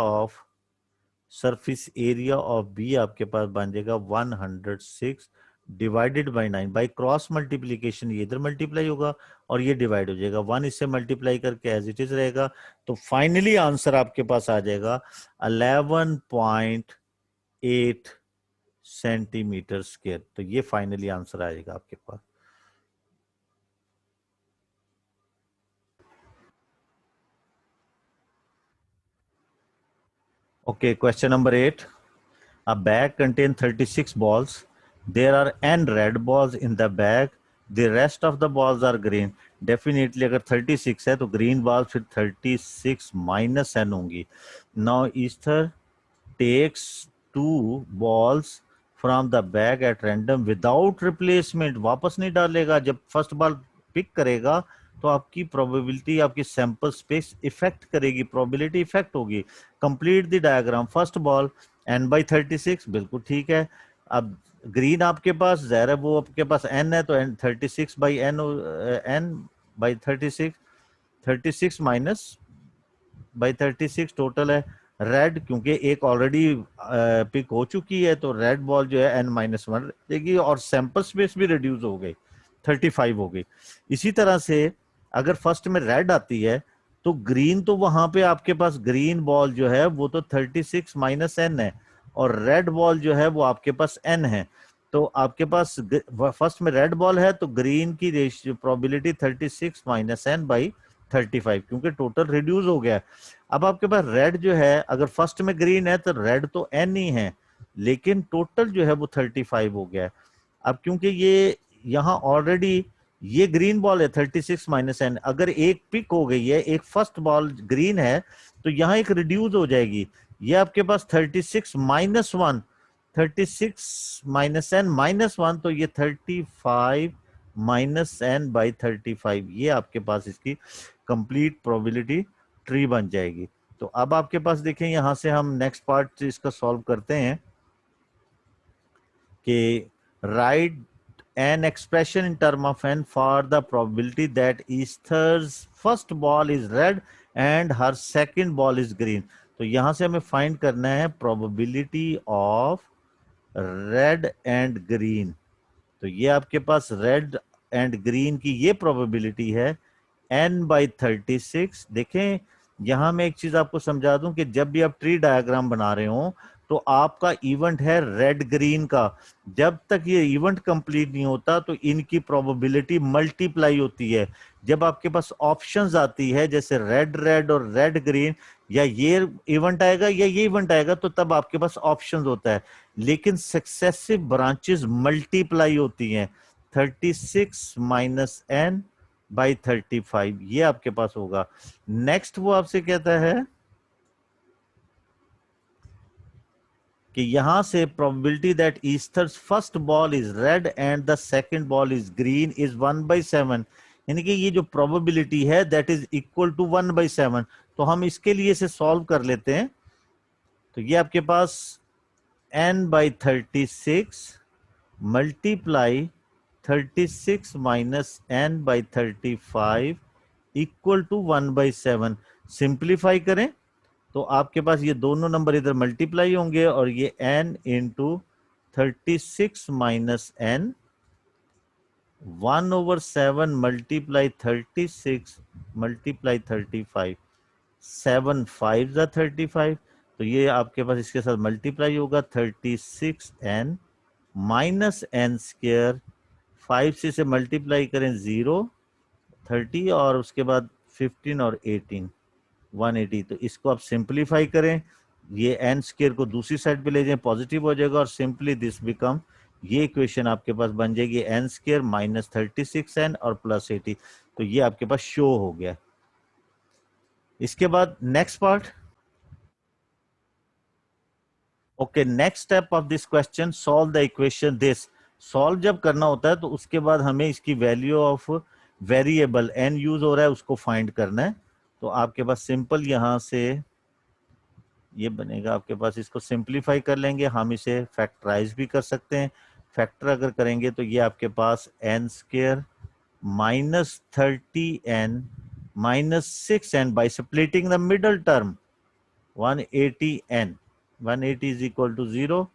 of B आपके पास बन जाएगा 106 divided by 9. By cross multiplication ये इधर मल्टीप्लाई होगा और ये डिवाइड हो जाएगा. 1 इससे मल्टीप्लाई करके एज इट इज रहेगा. तो फाइनली आंसर आपके पास आ जाएगा 11.8 सेंटीमीटर स्क्वायर. तो ये फाइनली आंसर आएगा आपके पास. Okay, question number 8. A bag contains 36 balls. There are n red balls in the bag. The rest of the balls are green. Definitely अगर 36 है तो green balls फिर 36 minus n होंगी. Now Ether takes 2 balls from the bag at random without replacement. वापस नहीं डालेगा. जब फर्स्ट बॉल पिक करेगा तो आपकी प्रोबेबिलिटी, आपकी सैंपल स्पेस इफेक्ट करेगी, प्रोबेबिलिटी इफेक्ट होगी. Complete the diagram. First ball n/36, बिल्कुल ठीक है. अब ग्रीन आपके पास ज़ाहिर है वो आपके पास n है तो n 36/n, 36 minus by 36 total है. रेड क्योंकि एक ऑलरेडी पिक हो चुकी है तो रेड बॉल जो है n-1 देगी और सैंपल स्पेस भी रिड्यूस हो गई, 35 हो गई. इसी तरह से अगर फर्स्ट में रेड आती है तो ग्रीन, तो वहां पे आपके पास ग्रीन बॉल जो है वो तो 36 माइनस n है और रेड बॉल जो है वो आपके पास n है. तो आपके पास फर्स्ट में रेड बॉल है तो ग्रीन की ratio probability 36 minus n by 35 क्योंकि टोटल रिड्यूस हो गया. अब आपके पास रेड जो है अगर फर्स्ट में ग्रीन है तो रेड तो n ही है लेकिन टोटल जो है वो 35 हो गया है. अब क्योंकि ये यहाँ ऑलरेडी ये ग्रीन बॉल है 36 माइनस n, अगर एक पिक हो गई है, एक फर्स्ट बॉल ग्रीन है तो यहाँ एक रिड्यूस हो जाएगी. ये आपके पास 36 माइनस 1, 36 माइनस n माइनस 1, तो ये 35 माइनस n बाई 35. ये आपके पास इसकी कंप्लीट प्रोबेबिलिटी ट्री बन जाएगी. तो अब आपके पास देखें यहां से हम नेक्स्ट पार्ट इसका सॉल्व करते हैं कि right an expression in term of n for the probability that Esther's first ball is red and her second ball is green. तो यहां से हमें फाइंड करना है probability of red and green. तो ये आपके पास रेड एंड ग्रीन की ये प्रोबेबिलिटी है n/36. देखें यहां मैं एक चीज आपको समझा दूं कि जब भी आप ट्री डायग्राम बना रहे हो तो आपका इवेंट है रेड ग्रीन का। जब तक ये इवेंट कंप्लीट नहीं होता तो इनकी प्रोबेबिलिटी मल्टीप्लाई होती है। जब आपके पास ऑप्शंस आती है जैसे रेड रेड और रेड ग्रीन, या ये इवेंट आएगा या ये इवेंट आएगा, तो तब आपके पास ऑप्शंस होता है। लेकिन सक्सेसिव ब्रांचेस मल्टीप्लाई होती हैं। 36 माइनस एन बाई 35 ये आपके पास होगा। नेक्स्ट वो आपसे कहता है कि यहां से probability that Esther's first ball is red and the second ball is green is 1/7। यानी कि ये जो प्रोबेबिलिटी है दैट इज इक्वल टू 1/7। तो हम इसके लिए इसे सॉल्व कर लेते हैं। तो ये आपके पास n/36 multiply 36 minus n/35 equal to 1/7। Simplify करें तो आपके पास ये दोनों नंबर इधर मल्टीप्लाई होंगे और ये n into 36 minus n 1/7 multiply 36 multiply 35 7 5 जा 35। तो ये आपके पास इसके साथ मल्टीप्लाई होगा 36n माइनस एन स्क्र 5 से इसे मल्टीप्लाई करें 0 30 और उसके बाद 15 और 18 180। तो इसको आप सिंप्लीफाई करें, ये एन स्क्र को दूसरी साइड पे ले जाएं, पॉजिटिव हो जाएगा और सिंपली दिस बिकम, ये इक्वेशन आपके पास बन जाएगी एन स्क्र माइनस 36n और प्लस 80। तो ये आपके पास शो हो गया। इसके बाद next part. Okay, next step of this question, solve the equation this. Solve जब करना होता है तो उसके बाद हमें इसकी value of variable N use हो रहा है उसको फाइंड करना है। तो आपके पास सिंपल यहां से ये बनेगा आपके पास, इसको सिंप्लीफाई कर लेंगे, हम इसे फैक्टराइज भी कर सकते हैं। फैक्टर अगर करेंगे तो ये आपके पास N square minus 30n minus 6n by splitting the middle term 180n 180 is equal to 0।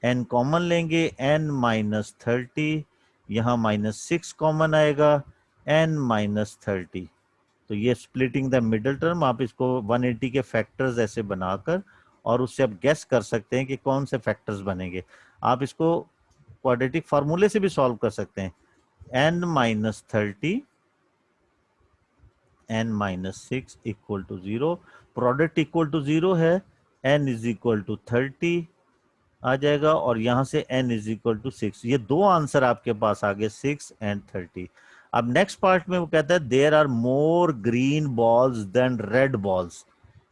n common लेंगे, n माइनस 30, यहाँ माइनस 6 कॉमन आएगा, n माइनस 30। तो ये स्प्लिटिंग द मिडल टर्म, आप इसको 180 के फैक्टर्स ऐसे बनाकर और उससे आप गेस कर सकते हैं कि कौन से फैक्टर्स बनेंगे। आप इसको क्वाड्रेटिक फार्मूले से भी सॉल्व कर सकते हैं। n minus 30 n minus 6 equal to 0, product equal to 0 है, n इज इक्वल टू 30 आ जाएगा और यहां से n इज इक्वल टू 6। ये दो आंसर आपके पास आ गए 6 एंड 30। अब नेक्स्ट पार्ट में वो कहता है there are more green balls than red balls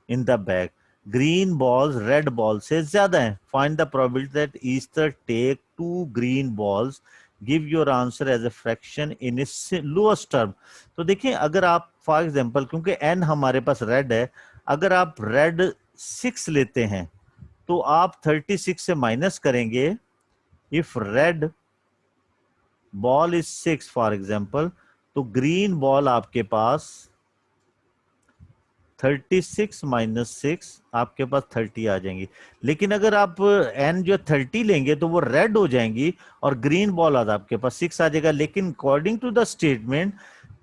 in the bag. Green balls red ball से ज्यादा हैं। Find the probability that Esther take 2 green balls, give your answer as a fraction in its lowest term. तो देखिए, अगर आप फॉर एग्जांपल, क्योंकि n हमारे पास रेड है, अगर आप रेड 6 लेते हैं तो आप 36 से माइनस करेंगे। If red ball is 6 for example, तो ग्रीन बॉल आपके पास 36 माइनस 6 आपके पास 30 आ जाएंगी। लेकिन अगर आप n जो 30 लेंगे तो वो रेड हो जाएंगी और ग्रीन बॉल आपके पास 6 आ जाएगा। लेकिन according to the statement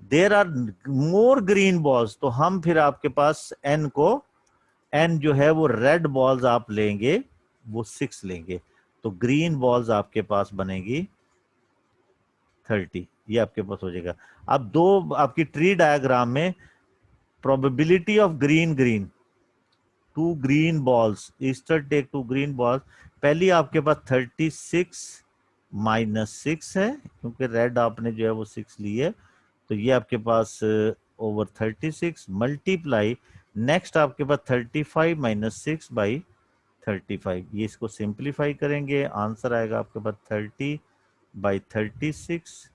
there are more green balls, तो हम फिर आपके पास n को, n जो है वो रेड बॉल्स आप लेंगे वो 6 लेंगे, तो ग्रीन बॉल्स आपके पास बनेगी 30। ये आपके पास हो जाएगा। अब दो आपकी ट्री डायग्राम में probability of green green 2 green balls, Esther take 2 green balls. पहली आपके पास 36 माइनस 6 है क्योंकि रेड आपने जो है वो 6 ली है, तो ये आपके पास ओवर 36 मल्टीप्लाई, नेक्स्ट आपके पास 35 माइनस 6 बाई 35। ये इसको सिंप्लीफाई करेंगे, आंसर आएगा आपके पास 30/36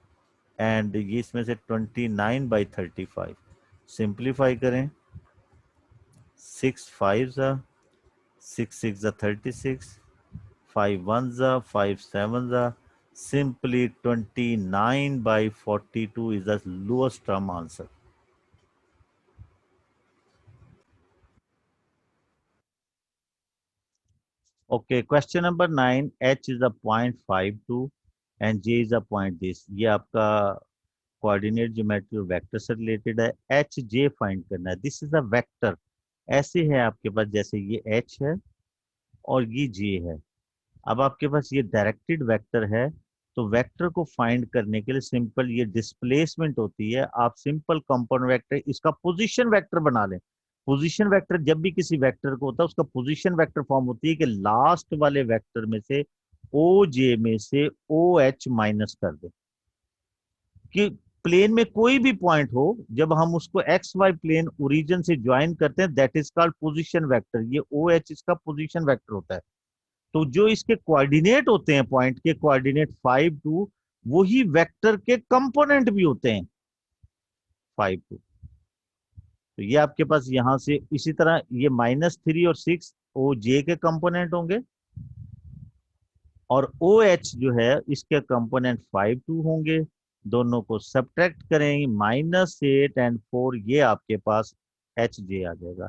एंड ये इसमें से 29/35। सिंप्लीफाई करें, 6 5 6 6 36, 5 1 5 7 simply 29/42 is the lowest term answer. Okay, question number 9, h is a 0.52 and j is a point this। ये आपका कोऑर्डिनेट ज्योमेट्री और वेक्टर से रिलेटेड है। एच जे फाइंड करना है, दिस इज अ वेक्टर। ऐसे है आपके पास, जैसे ये एच है और ये जे है। अब आपके पास ये डायरेक्टेड वेक्टर है, तो वेक्टर को फाइंड करने के लिए सिंपल ये डिस्प्लेसमेंट होती है, आप सिंपल कंपाउंड वेक्टर इसका पोजीशन वेक्टर बना लें। पोजीशन वेक्टर जब भी किसी वेक्टर को होता है उसका पोजीशन वेक्टर फॉर्म होती है कि लास्ट वाले वेक्टर में से ओ जे में से ओ एच माइनस कर दे, कि प्लेन में कोई भी पॉइंट हो, जब हम उसको एक्स वाई प्लेन ओरिजिन से ज्वाइन करते हैं that is called position vector. ये ओ एच इसका पोजीशन वेक्टर होता है। तो जो इसके कोऑर्डिनेट होते हैं, पॉइंट के कोऑर्डिनेट 5 2, वही वेक्टर के कंपोनेंट भी होते हैं 5 2। तो ये आपके पास यहां से इसी तरह ये -3 और 6 ओ जे के कंपोनेंट होंगे, और ओ एच जो है इसके कंपोनेंट 5 2 होंगे। दोनों को सब्ट्रैक्ट करें, -8 और 4, ये आपके पास एच जे आ जाएगा।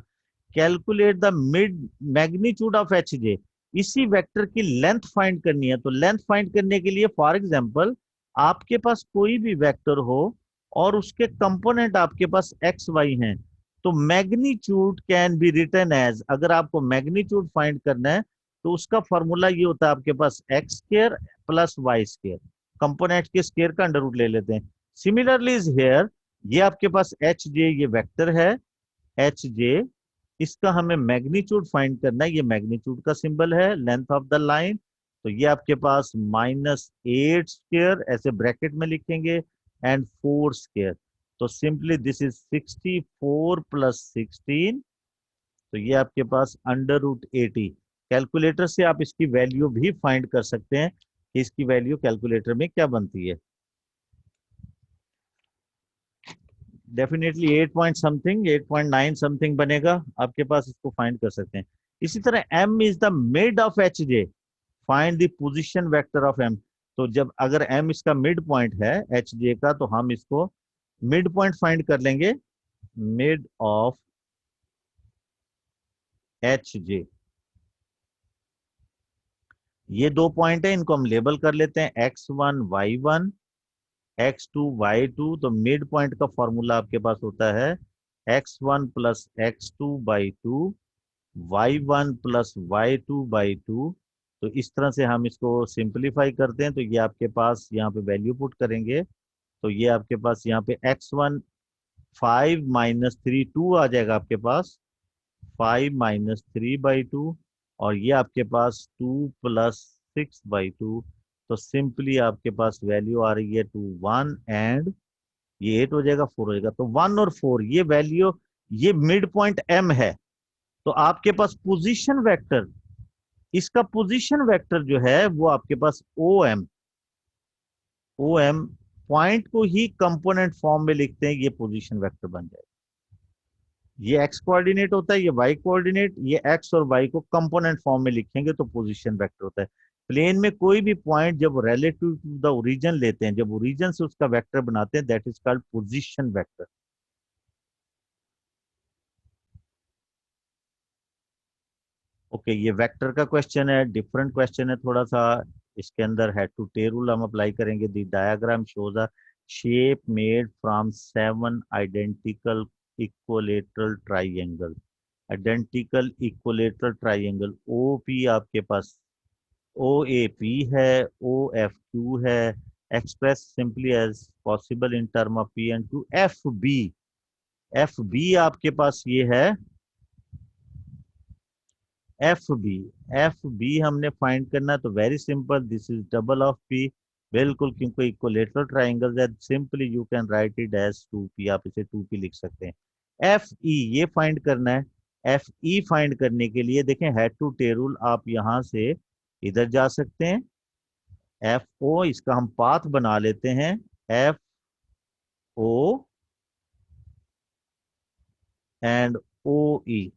Calculate the mid magnitude of H J, इसी वेक्टर की लेंथ फाइंड करनी है। तो लेंथ फाइंड करने के लिए फॉर एग्जांपल आपके पास कोई भी वेक्टर हो और उसके कंपोनेंट आपके पास एक्स वाई हैं, तो magnitude can be written as, अगर आपको मैग्नीट्यूड फाइंड करना है तो उसका फॉर्मूला ये होता है आपके पास X square plus Y square, component के स्क्र का अंडर रूट ले लेते हैं। सिमिलरली इज हेयर, ये आपके पास एच जे ये वेक्टर है एच जे, इसका हमें मैग्नीट्यूड फाइंड करना है। ये मैग्नीट्यूड का सिंबल है लेंथ ऑफ द लाइन, तो ये आपके पास -8 स्क्र ऐसे ब्रैकेट में लिखेंगे एंड 4 स्क्र, तो सिंपली दिस इज 64 + 16, तो ये आपके पास √80। कैलकुलेटर से आप इसकी वैल्यू भी फाइंड कर सकते हैं कि इसकी वैल्यू कैलकुलेटर में क्या बनती है। डेफिनेटली 8 पॉइंट समथिंग, 8.9 समथिंग बनेगा आपके पास, इसको फाइंड कर सकते हैं। इसी तरह m is the mid of H J, find the position vector of m। तो जब अगर m इसका मिड पॉइंट है एच जे का, तो हम इसको मिड पॉइंट फाइंड कर लेंगे, मिड ऑफ एच जे। ये दो पॉइंट है, इनको हम लेबल कर लेते हैं x1 y1 x2 y2। तो मिड पॉइंट का फॉर्मूला आपके पास होता है x1 + x2/2 y1 + y2/2। तो इस तरह से हम इसको सिंपलीफाई करते हैं, तो ये आपके पास यहाँ पे वैल्यू पुट करेंगे, तो ये आपके पास यहाँ पे x1 5 - 3 2 आ जाएगा आपके पास, 5 - 3/2, और ये आपके पास 2 + 6/2। तो सिंपली आपके पास वैल्यू आ रही है 2 1, एंड ये 8 हो जाएगा, 4 हो जाएगा। तो 1 और 4 ये वैल्यू, ये मिड पॉइंट m है। तो आपके पास पोजीशन वेक्टर, इसका पोजीशन वेक्टर जो है वो आपके पास ओ एम पॉइंट को ही कंपोनेंट फॉर्म में लिखते हैं, ये पोजीशन वेक्टर बन जाएगा। ये एक्स कोऑर्डिनेट होता है, ये वाई कोऑर्डिनेट, ये एक्स और वाई को कंपोनेंट फॉर्म में लिखेंगे तो पोजीशन वेक्टर होता है। प्लेन में कोई भी पॉइंट जब रिलेटिव टू द ओरिजिन लेते हैं, जब ओरिजिन से उसका वेक्टर बनाते हैं, that is called position vector. Okay, ये वेक्टर का क्वेश्चन है, डिफरेंट क्वेश्चन है थोड़ा सा। इसके अंदर हेड टू टेल रूल हम अप्लाई करेंगे। The diagram shows a shape made from 7 identical equilateral triangle. Identical equilateral triangle O P आपके पास ओ ए पी है, ओ एफ क्यू है, express simply as possible in term of P and Q. F B, F B आपके पास ये है एफ बी। एफ बी हमने फाइंड करना है, तो very simple, this is double of P. बिल्कुल, क्योंकि इक्वलेटरल ट्राइंगल है, simply you can write it as 2p, आप इसे 2p लिख सकते हैं। एफ ई ये फाइंड करना है। एफ ई फाइंड करने के लिए देखें, हेड टू टेल रूल, आप यहां से इधर जा सकते हैं। एफ ओ, इसका हम पाथ बना लेते हैं, एफ ओ एंड ओ ई।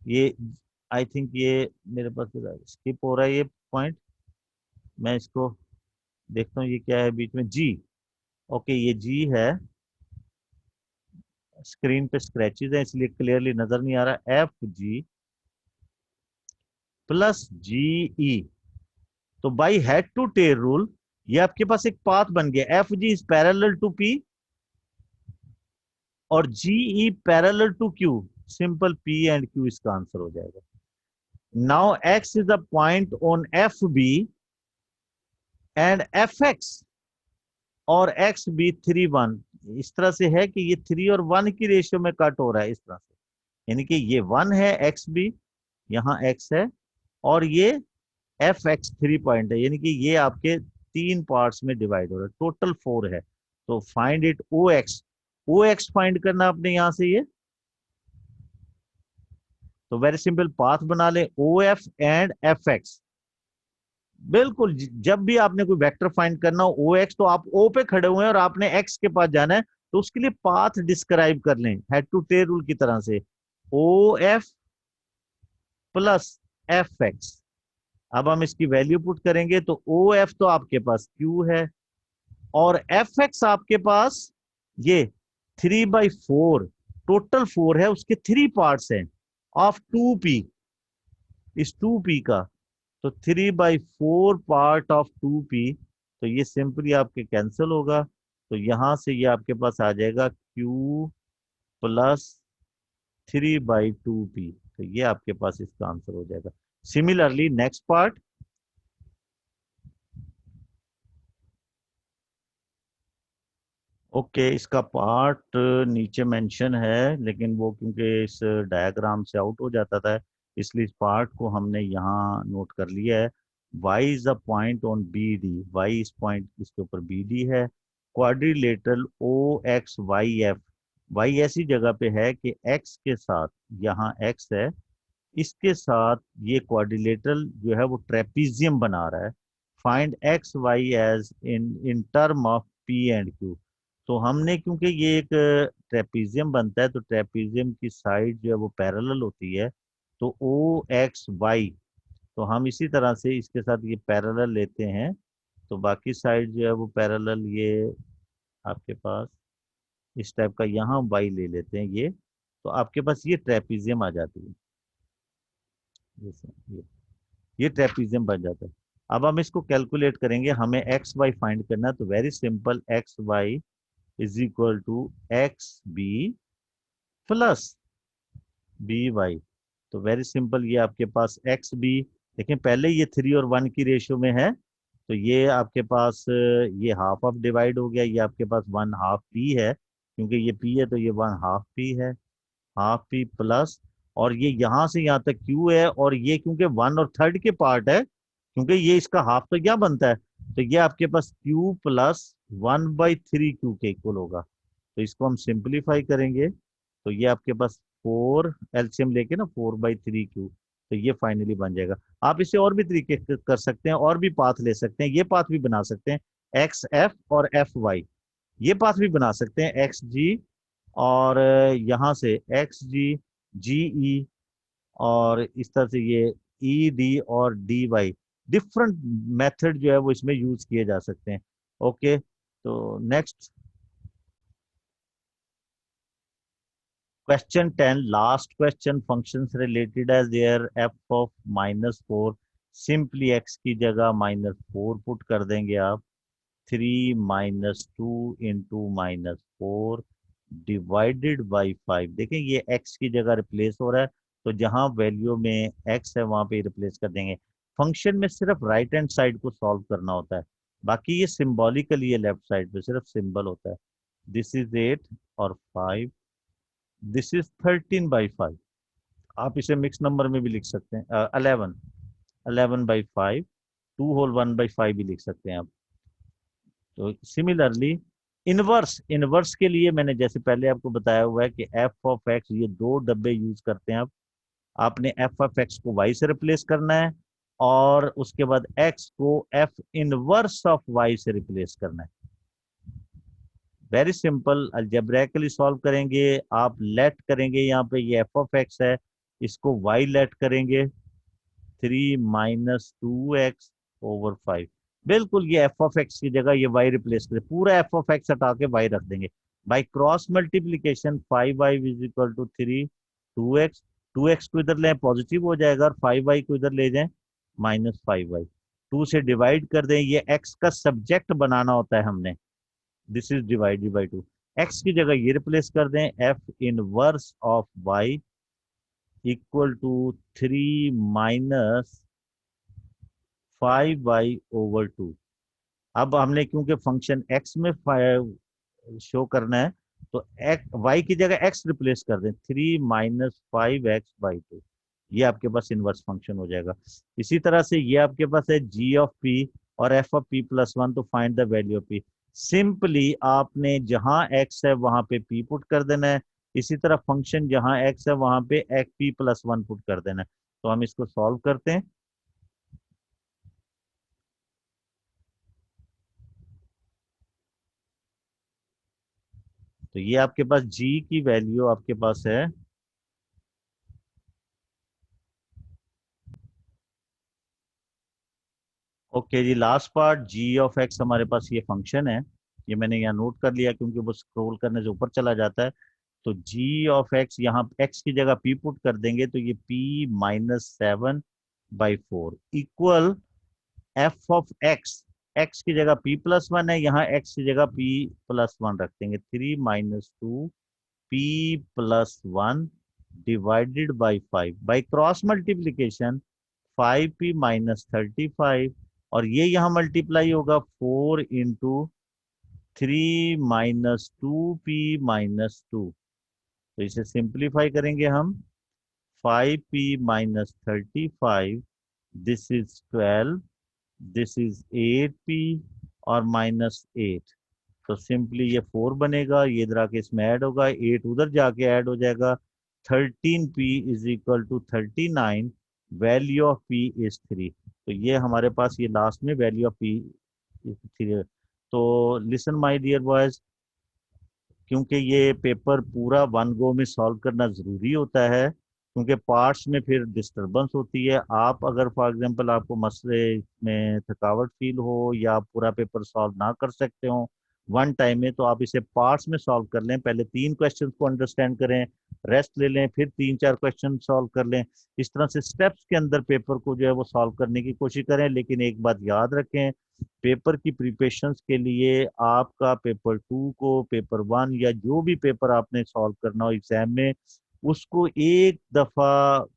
ये आई थिंक ये मेरे पास स्किप हो रहा है ये पॉइंट, मैं इसको देखता हूँ ये क्या है बीच में, जी। ओके, ये जी है, स्क्रीन पे स्क्रैचेस है इसलिए क्लियरली नजर नहीं आ रहा। F G plus G E, तो by head to tail rule ये आपके पास एक पाथ बन गया, F G is parallel to P और G E parallel to Q. Simple P and Q इसका आंसर हो जाएगा। Now x is a point on F B and F X और एक्स बी 3 1। इस तरह से है कि ये 3 और 1 की रेशियो में कट हो रहा है इस तरह से, यानी कि ये 1 है एक्स बी, यहाँ एक्स है, और ये एफ एक्स 3 पॉइंट है, यानी कि ये आपके 3 पार्ट्स में डिवाइड हो रहा है, टोटल 4 है। तो find it O X, O X find करना आपने यहां से ये, तो वेरी सिंपल पाथ बना ले O F and F X. बिल्कुल, जब भी आपने कोई वेक्टर फाइंड करना हो ओ एक्स, तो आप ओ पे खड़े हुए हैं और आपने एक्स के पास जाना है, तो उसके लिए पाथ डिस्क्राइब कर लें हेड टू टेल रूल की तरह से, O F plus F X. अब हम इसकी वैल्यू पुट करेंगे, तो ओ एफ तो आपके पास क्यू है, और एफ एक्स आपके पास ये 3/4, टोटल 4 है, उसके 3 पार्ट्स हैं ऑफ 2p, इस 2p का, तो 3/4 पार्ट ऑफ 2p, तो ये सिंपली आपके कैंसिल होगा, तो यहां से ये आपके पास आ जाएगा q प्लस 3/2p, तो ये आपके पास इसका आंसर हो जाएगा। सिमिलरली नेक्स्ट पार्ट, ओके इसका पार्ट नीचे मेंशन है, लेकिन वो क्योंकि इस डायग्राम से आउट हो जाता था, इसलिए इस पार्ट को हमने यहाँ नोट कर लिया है। y is a point on B D, Y is point इसके ऊपर बी डी है, quadrilateral O X Y F, Y ऐसी जगह पे है कि x के साथ, यहाँ x है, इसके साथ ये क्वाड्रिलेटरल जो है वो ट्रेपीजियम बना रहा है। Find X Y as in term of P and Q. तो हमने, क्योंकि ये एक ट्रेपीजियम बनता है, तो ट्रेपीजियम की साइड जो है वो पैरेलल होती है, तो ओ एक्स वाई, तो हम इसी तरह से इसके साथ ये पैरेलल लेते हैं, तो बाकी साइड जो है वो पैरेलल, ये आपके पास इस टाइप का यहाँ वाई ले लेते हैं ये, तो आपके पास ये ट्रेपीजियम आ जाती है, जैसे ये ट्रेपीजियम बन जाता है। अब हम इसको कैलकुलेट करेंगे, हमें एक्स वाई फाइंड करना है, तो very simple, X Y is equal to X B plus B Y. तो वेरी सिंपल, ये आपके पास एक्स बी, लेकिन पहले ये 3 और 1 की रेशियो में है, तो ये आपके पास ये हाफ ऑफ डिवाइड हो गया, ये आपके पास 1/2 पी है, क्योंकि ये पी है तो ये 1/2 पी है, हाफ पी प्लस, और ये यहां से यहां तक क्यू है, और ये क्योंकि 1/3 के पार्ट है, क्योंकि ये इसका हाफ तो क्या बनता है, तो ये आपके पास क्यू प्लस 1/3 क्यू के इक्वल होगा। तो इसको हम सिंप्लीफाई करेंगे, तो ये आपके पास 4 एलसीएम लेके ना 4/3 क्यू, तो ये फाइनली बन जाएगा। आप इसे और भी तरीके कर सकते हैं, और भी पाथ ले सकते हैं, ये पाथ भी बना सकते हैं, एक्स एफ और एफ वाई, ये पाथ भी बना सकते हैं, एक्स जी, और यहाँ से एक्स जी जी ई, और इस तरह से ये ई डी और डी वाई, डिफरेंट मेथड जो है वो इसमें यूज किए जा सकते हैं। ओके, तो next question 10, last question, functions related as there F of -4, simply X की जगह -4 पुट कर देंगे आप, 3 - 2 इंटू -4 डिवाइडेड बाई 5। देखें ये x की जगह रिप्लेस हो रहा है, तो जहां वैल्यू में x है वहां पे रिप्लेस कर देंगे। फंक्शन में सिर्फ राइट हैंड साइड को सॉल्व करना होता है, बाकी ये सिंबॉलिकली ये लेफ्ट साइड पे सिर्फ सिंबल होता है। दिस इज 8 और 5, दिस इज 13/5। आप इसे मिक्स नंबर में भी लिख सकते हैं, 11/5, 2 होल 1/5 भी लिख सकते हैं आप। तो सिमिलरली इनवर्स, इनवर्स के लिए मैंने जैसे पहले आपको बताया हुआ है कि एफ ऑफ एक्स, ये 2 डब्बे यूज करते हैं आप, आपने एफ ऑफ एक्स को वाई से रिप्लेस करना है, और उसके बाद एक्स को एफ इनवर्स ऑफ वाई से रिप्लेस करना है। वेरी सिंपल, अलजेब्रैकली सॉल्व करेंगे आप, लेट करेंगे, यहाँ पे ये एफ ऑफ एक्स है, इसको वाई लेट करेंगे, 3 - 2x/5। बिल्कुल ये एफ ऑफ एक्स की जगह ये वाई रिप्लेस करें, पूरा एफ ऑफ एक्स हटा के वाई रख देंगे। By cross multiplication 5y is equal to 3 2x, 2x को इधर लें पॉजिटिव हो जाएगा, और 5y को इधर ले जाएं -5y, 2 से डिवाइड कर दें, ये x का सब्जेक्ट बनाना होता है हमने, this is divided by 2, x की जगह ये रिप्लेस कर दें, f inverse of y equal to 3 - 5y/2। अब हमने क्योंकि फंक्शन x में शो करना है, तो y की जगह x रिप्लेस कर दें, 3 - 5x/2। ये आपके पास इनवर्स फंक्शन हो जाएगा। इसी तरह से ये आपके पास है g(p) और f(p+1), तो find the value of p। Simply आपने जहां x है वहां पे p पुट कर देना है, इसी तरह फंक्शन जहां x है वहां पे p+1 पुट कर देना है। तो हम इसको सॉल्व करते हैं। तो ये आपके पास g की वैल्यू आपके पास है, ओके जी, लास्ट पार्ट g(x) हमारे पास ये फंक्शन है। ये मैंने यहाँ नोट कर लिया क्योंकि वो स्क्रॉल करने से ऊपर चला जाता है। तो g(x), यहाँ x की जगह p पुट कर देंगे, तो ये p-7/4 इक्वल f(x). x की जगह p+1 है, यहाँ x की जगह p+1 रख देंगे, 3 - 2 p+1 divided by 5 by cross multiplication 5p - 35, और ये यहाँ मल्टीप्लाई होगा 4 × 3 - 2p - 2। तो इसे सिंप्लीफाई करेंगे हम, 5p - 35, this is 12, this is 8p और -8। तो सिंपली ये 4 बनेगा, ये इधर आके इसमें ऐड होगा, 8 उधर जाके ऐड हो जाएगा, 13p = 39, value of p is 3। तो ये हमारे पास ये लास्ट में वैल्यू ऑफ p इज 3। तो लिसन माय डियर बॉयज, क्योंकि ये पेपर पूरा वन गो में सॉल्व करना ज़रूरी होता है, क्योंकि पार्ट्स में फिर डिस्टरबेंस होती है। आप अगर फॉर एग्जांपल आपको मसले में थकावट फील हो या आप पूरा पेपर सॉल्व ना कर सकते हो वन टाइम में, तो आप इसे पार्ट्स में सॉल्व कर लें। पहले 3 क्वेश्चन को अंडरस्टैंड करें, रेस्ट ले लें, फिर 3-4 क्वेश्चन सॉल्व कर लें। इस तरह से स्टेप्स के अंदर पेपर को जो है वो सॉल्व करने की कोशिश करें। लेकिन एक बात याद रखें, पेपर की प्रिपरेशंस के लिए आपका पेपर 2 को पेपर 1 या जो भी पेपर आपने सॉल्व करना हो एग्जाम में, उसको एक दफा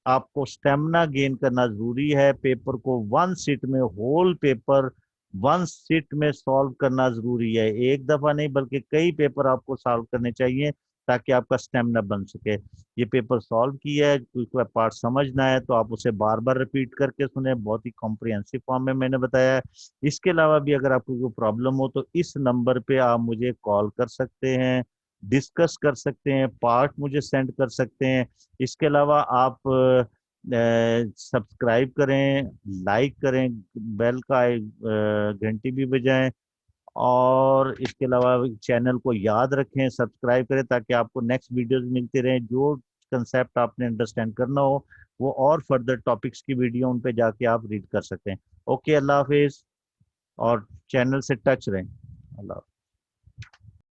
आपको स्टेमिना गेन करना जरूरी है। पेपर को वन सिट में, होल पेपर वन सिट में सॉल्व करना जरूरी है, एक दफा नहीं बल्कि कई पेपर आपको सॉल्व करने चाहिए ताकि आपका स्टेमिना बन सके। ये पेपर सॉल्व किया है, कोई पार्ट समझना है तो आप उसे बार बार रिपीट करके सुने, बहुत ही कॉम्प्रिहेंसिव फॉर्म में मैंने बताया है। इसके अलावा भी अगर आपको कोई प्रॉब्लम हो तो इस नंबर पे आप मुझे कॉल कर सकते हैं, डिस्कस कर सकते हैं, पार्ट मुझे सेंड कर सकते हैं। इसके अलावा आप सब्सक्राइब करें, लाइक करें, बेल का घंटी भी बजाएं, और इसके अलावा चैनल को याद रखें, सब्सक्राइब करें ताकि आपको नेक्स्ट वीडियोस मिलती रहें। जो कंसेप्ट आपने अंडरस्टैंड करना हो वो और फर्दर टॉपिक्स की वीडियो उन पे जाके आप रीड कर सकते हैं। ओके, अल्लाह हाफिज, और चैनल से टच रहें। अल्लाह।